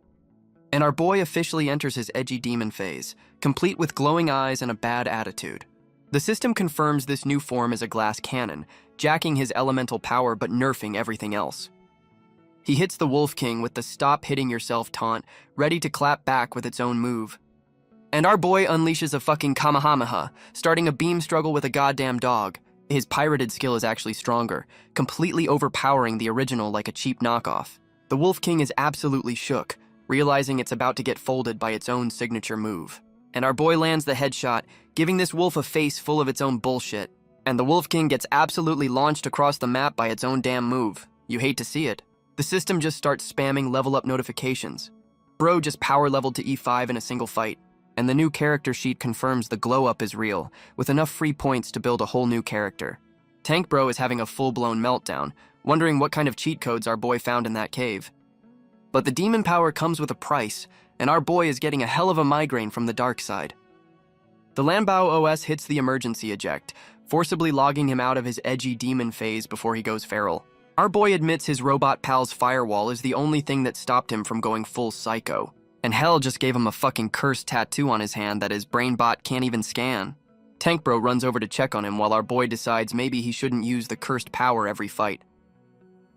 S1: And our boy officially enters his edgy demon phase, complete with glowing eyes and a bad attitude. The system confirms this new form is a glass cannon, jacking his elemental power but nerfing everything else. He hits the Wolf King with the stop hitting yourself taunt, ready to clap back with its own move. And our boy unleashes a fucking Kamehameha, starting a beam struggle with a goddamn dog. His pirated skill is actually stronger, completely overpowering the original like a cheap knockoff. The Wolf King is absolutely shook, realizing it's about to get folded by its own signature move. And our boy lands the headshot, giving this wolf a face full of its own bullshit. And the Wolf King gets absolutely launched across the map by its own damn move. You hate to see it. The system just starts spamming level up notifications. Bro just power leveled to E5 in a single fight. And the new character sheet confirms the glow up is real, with enough free points to build a whole new character. Tank Bro is having a full-blown meltdown, wondering what kind of cheat codes our boy found in that cave. But the demon power comes with a price, and our boy is getting a hell of a migraine from the dark side. The Lanbao OS hits the emergency eject, forcibly logging him out of his edgy demon phase before he goes feral. Our boy admits his robot pal's firewall is the only thing that stopped him from going full psycho. And hell just gave him a fucking cursed tattoo on his hand that his brainbot can't even scan. Tank Bro runs over to check on him while our boy decides maybe he shouldn't use the cursed power every fight.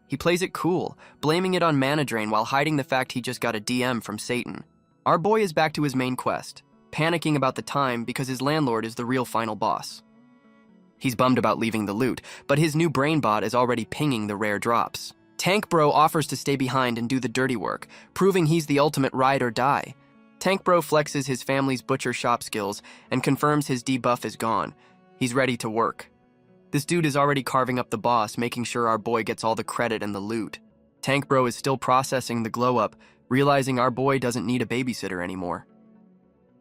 S1: He plays it cool, blaming it on mana drain while hiding the fact he just got a DM from Satan. Our boy is back to his main quest, panicking about the time because his landlord is the real final boss. He's bummed about leaving the loot, but his new brainbot is already pinging the rare drops. Tank Bro offers to stay behind and do the dirty work, proving he's the ultimate ride or die. Tank Bro flexes his family's butcher shop skills and confirms his debuff is gone. He's ready to work. This dude is already carving up the boss, making sure our boy gets all the credit and the loot. Tank Bro is still processing the glow up, realizing our boy doesn't need a babysitter anymore.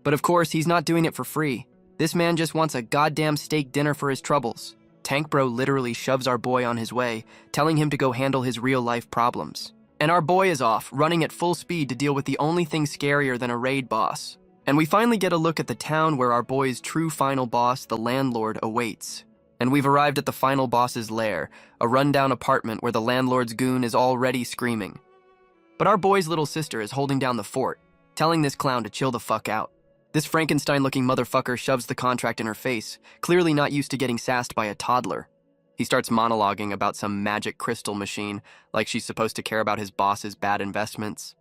S1: But of course, he's not doing it for free. This man just wants a goddamn steak dinner for his troubles. Tank Bro literally shoves our boy on his way, telling him to go handle his real-life problems. And our boy is off, running at full speed to deal with the only thing scarier than a raid boss. And we finally get a look at the town where our boy's true final boss, the landlord, awaits. And we've arrived at the final boss's lair, a rundown apartment where the landlord's goon is already screaming. But our boy's little sister is holding down the fort, telling this clown to chill the fuck out. This Frankenstein-looking motherfucker shoves the contract in her face, clearly not used to getting sassed by a toddler. He starts monologuing about some magic crystal machine, like she's supposed to care about his boss's bad investments.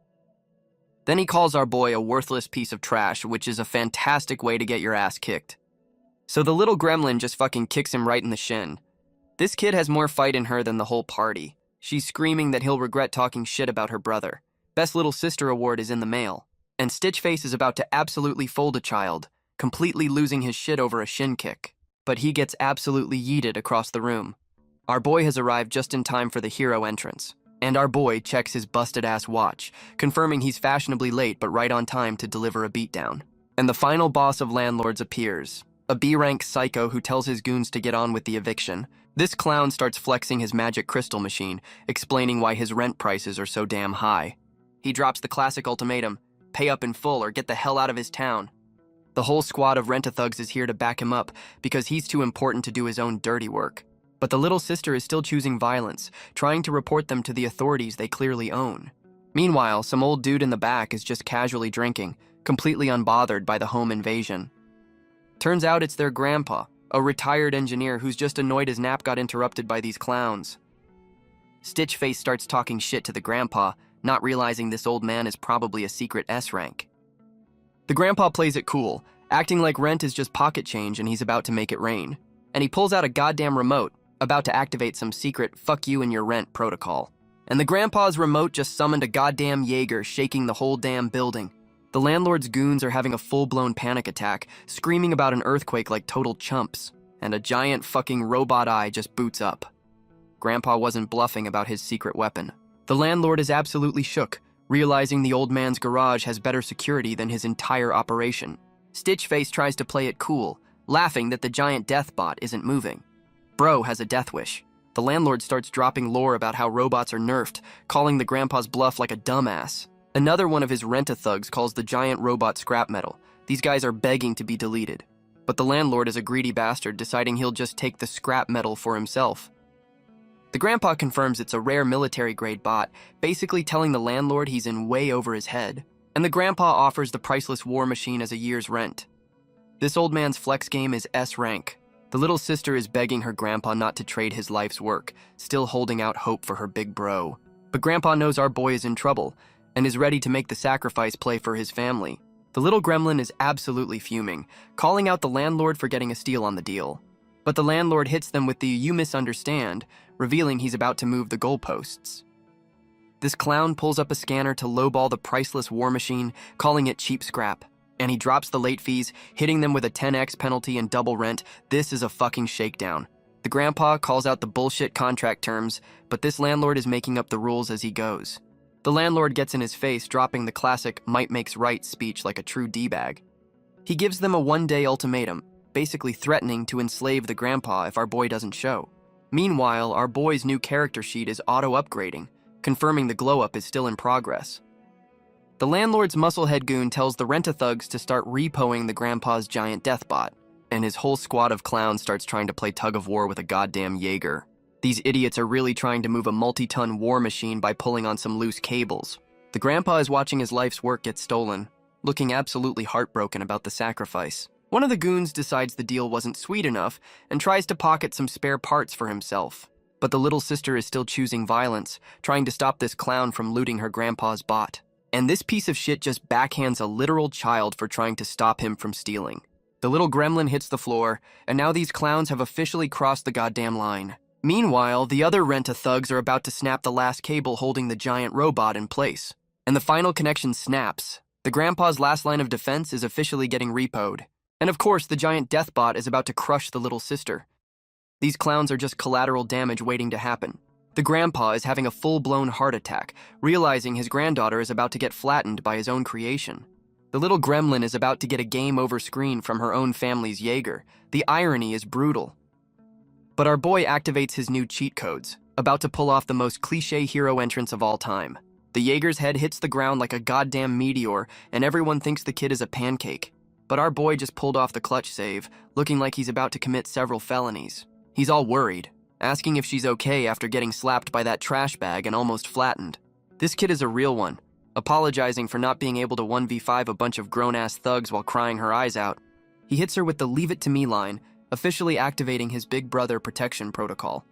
S1: Then he calls our boy a worthless piece of trash, which is a fantastic way to get your ass kicked. So the little gremlin just fucking kicks him right in the shin. This kid has more fight in her than the whole party. She's screaming that he'll regret talking shit about her brother. Best Little Sister award is in the mail. And Stitchface is about to absolutely fold a child, completely losing his shit over a shin kick. But he gets absolutely yeeted across the room. Our boy has arrived just in time for the hero entrance. And our boy checks his busted-ass watch, confirming he's fashionably late but right on time to deliver a beatdown. And the final boss of landlords appears, a B-rank psycho who tells his goons to get on with the eviction. This clown starts flexing his magic crystal machine, explaining why his rent prices are so damn high. He drops the classic ultimatum, pay up in full or get the hell out of his town. The whole squad of rent-a-thugs is here to back him up because he's too important to do his own dirty work. But the little sister is still choosing violence, trying to report them to the authorities they clearly own. Meanwhile, some old dude in the back is just casually drinking, completely unbothered by the home invasion. Turns out it's their grandpa, a retired engineer who's just annoyed his nap got interrupted by these clowns. Stitchface starts talking shit to the grandpa, not realizing this old man is probably a secret S rank. The grandpa plays it cool, acting like rent is just pocket change and he's about to make it rain. And he pulls out a goddamn remote, about to activate some secret fuck you and your rent protocol. And the grandpa's remote just summoned a goddamn Jaeger, shaking the whole damn building. The landlord's goons are having a full-blown panic attack, screaming about an earthquake like total chumps, and a giant fucking robot eye just boots up. Grandpa wasn't bluffing about his secret weapon. The landlord is absolutely shook, realizing the old man's garage has better security than his entire operation. Stitchface tries to play it cool, laughing that the giant death bot isn't moving. Bro has a death wish. The landlord starts dropping lore about how robots are nerfed, calling the grandpa's bluff like a dumbass. Another one of his rent-a-thugs calls the giant robot scrap metal. These guys are begging to be deleted. But the landlord is a greedy bastard, deciding he'll just take the scrap metal for himself. The grandpa confirms it's a rare military-grade bot, basically telling the landlord he's in way over his head. And the grandpa offers the priceless war machine as a year's rent. This old man's flex game is S rank. The little sister is begging her grandpa not to trade his life's work, still holding out hope for her big bro. But grandpa knows our boy is in trouble, and is ready to make the sacrifice play for his family. The little gremlin is absolutely fuming, calling out the landlord for getting a steal on the deal. But the landlord hits them with the "you misunderstand," revealing he's about to move the goalposts. This clown pulls up a scanner to lowball the priceless war machine, calling it cheap scrap. And he drops the late fees, hitting them with a 10x penalty and double rent. This is a fucking shakedown. The grandpa calls out the bullshit contract terms, but this landlord is making up the rules as he goes. The landlord gets in his face, dropping the classic might makes right speech like a true D-bag. He gives them a one-day ultimatum, basically threatening to enslave the grandpa if our boy doesn't show. Meanwhile, our boy's new character sheet is auto-upgrading, confirming the glow-up is still in progress. The landlord's musclehead goon tells the rent-a-thugs to start repoing the grandpa's giant death bot, and his whole squad of clowns starts trying to play tug-of-war with a goddamn Jaeger. These idiots are really trying to move a multi-ton war machine by pulling on some loose cables. The grandpa is watching his life's work get stolen, looking absolutely heartbroken about the sacrifice. One of the goons decides the deal wasn't sweet enough and tries to pocket some spare parts for himself. But the little sister is still choosing violence, trying to stop this clown from looting her grandpa's bot. And this piece of shit just backhands a literal child for trying to stop him from stealing. The little gremlin hits the floor, and now these clowns have officially crossed the goddamn line. Meanwhile, the other rent-a-thugs are about to snap the last cable holding the giant robot in place. And the final connection snaps. The grandpa's last line of defense is officially getting repoed. And of course, the giant death bot is about to crush the little sister. These clowns are just collateral damage waiting to happen. The grandpa is having a full-blown heart attack, realizing his granddaughter is about to get flattened by his own creation. The little gremlin is about to get a game-over screen from her own family's Jaeger. The irony is brutal. But our boy activates his new cheat codes, about to pull off the most cliché hero entrance of all time. The Jaeger's head hits the ground like a goddamn meteor, and everyone thinks the kid is a pancake. But our boy just pulled off the clutch save, looking like he's about to commit several felonies. He's all worried, asking if she's okay after getting slapped by that trash bag and almost flattened. This kid is a real one, apologizing for not being able to 1v5 a bunch of grown-ass thugs while crying her eyes out. He hits her with the "leave it to me" line, officially activating his big brother protection protocol.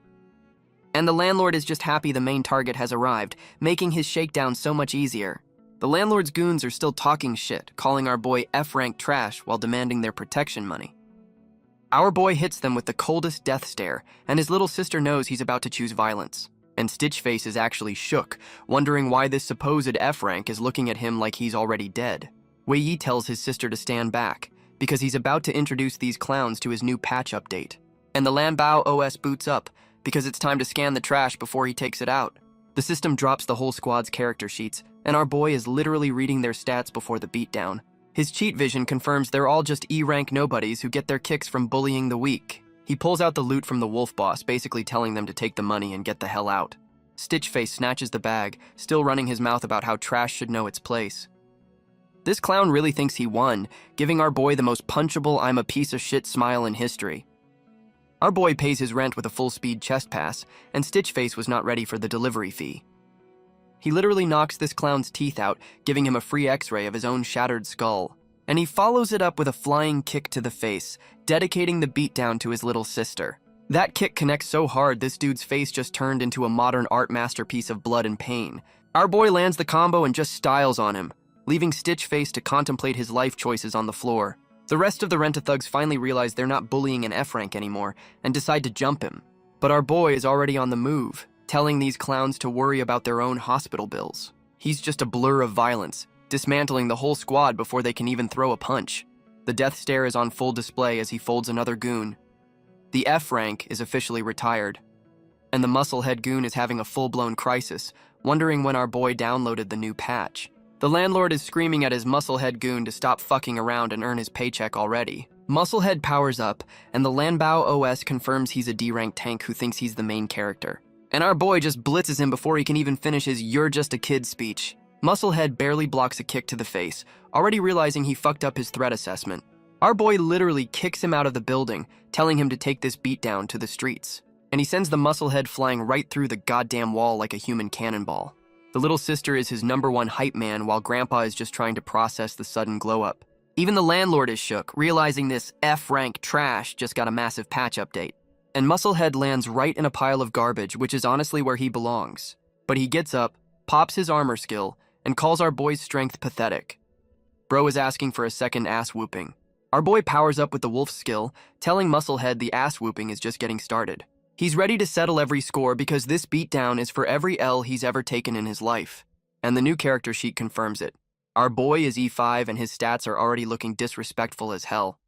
S1: And the landlord is just happy the main target has arrived, making his shakedown so much easier. The landlord's goons are still talking shit, calling our boy F-rank trash while demanding their protection money. Our boy hits them with the coldest death stare, and his little sister knows he's about to choose violence. And Stitchface is actually shook, wondering why this supposed F-rank is looking at him like he's already dead. Wei Yi tells his sister to stand back, because he's about to introduce these clowns to his new patch update. And the Lanbao OS boots up, because it's time to scan the trash before he takes it out. The system drops the whole squad's character sheets, and our boy is literally reading their stats before the beatdown. His cheat vision confirms they're all just E-rank nobodies who get their kicks from bullying the weak. He pulls out the loot from the wolf boss, basically telling them to take the money and get the hell out. Stitchface snatches the bag, still running his mouth about how trash should know its place. This clown really thinks he won, giving our boy the most punchable "I'm a piece of shit" smile in history. Our boy pays his rent with a full-speed chest pass, and Stitchface was not ready for the delivery fee. He literally knocks this clown's teeth out, giving him a free x-ray of his own shattered skull. And he follows it up with a flying kick to the face, dedicating the beatdown to his little sister. That kick connects so hard this dude's face just turned into a modern art masterpiece of blood and pain. Our boy lands the combo and just styles on him, leaving Stitchface to contemplate his life choices on the floor. The rest of the rent-a-thugs finally realize they're not bullying an F-rank anymore and decide to jump him. But our boy is already on the move, telling these clowns to worry about their own hospital bills. He's just a blur of violence, dismantling the whole squad before they can even throw a punch. The death stare is on full display as he folds another goon. The F rank is officially retired, and the musclehead goon is having a full-blown crisis, wondering when our boy downloaded the new patch. The landlord is screaming at his musclehead goon to stop fucking around and earn his paycheck already. Musclehead powers up, and the Lanbao OS confirms he's a D-rank tank who thinks he's the main character. And our boy just blitzes him before he can even finish his "you're just a kid" speech. Musclehead barely blocks a kick to the face, already realizing he fucked up his threat assessment. Our boy literally kicks him out of the building, telling him to take this beatdown to the streets. And he sends the musclehead flying right through the goddamn wall like a human cannonball. The little sister is his #1 hype man, while Grandpa is just trying to process the sudden glow-up. Even the landlord is shook, realizing this F-rank trash just got a massive patch update. And Musclehead lands right in a pile of garbage, which is honestly where he belongs. But he gets up, pops his armor skill, and calls our boy's strength pathetic. Bro is asking for a second ass-whooping. Our boy powers up with the wolf skill, telling Musclehead the ass-whooping is just getting started. He's ready to settle every score because this beatdown is for every L he's ever taken in his life. And the new character sheet confirms it. Our boy is E5 and his stats are already looking disrespectful as hell.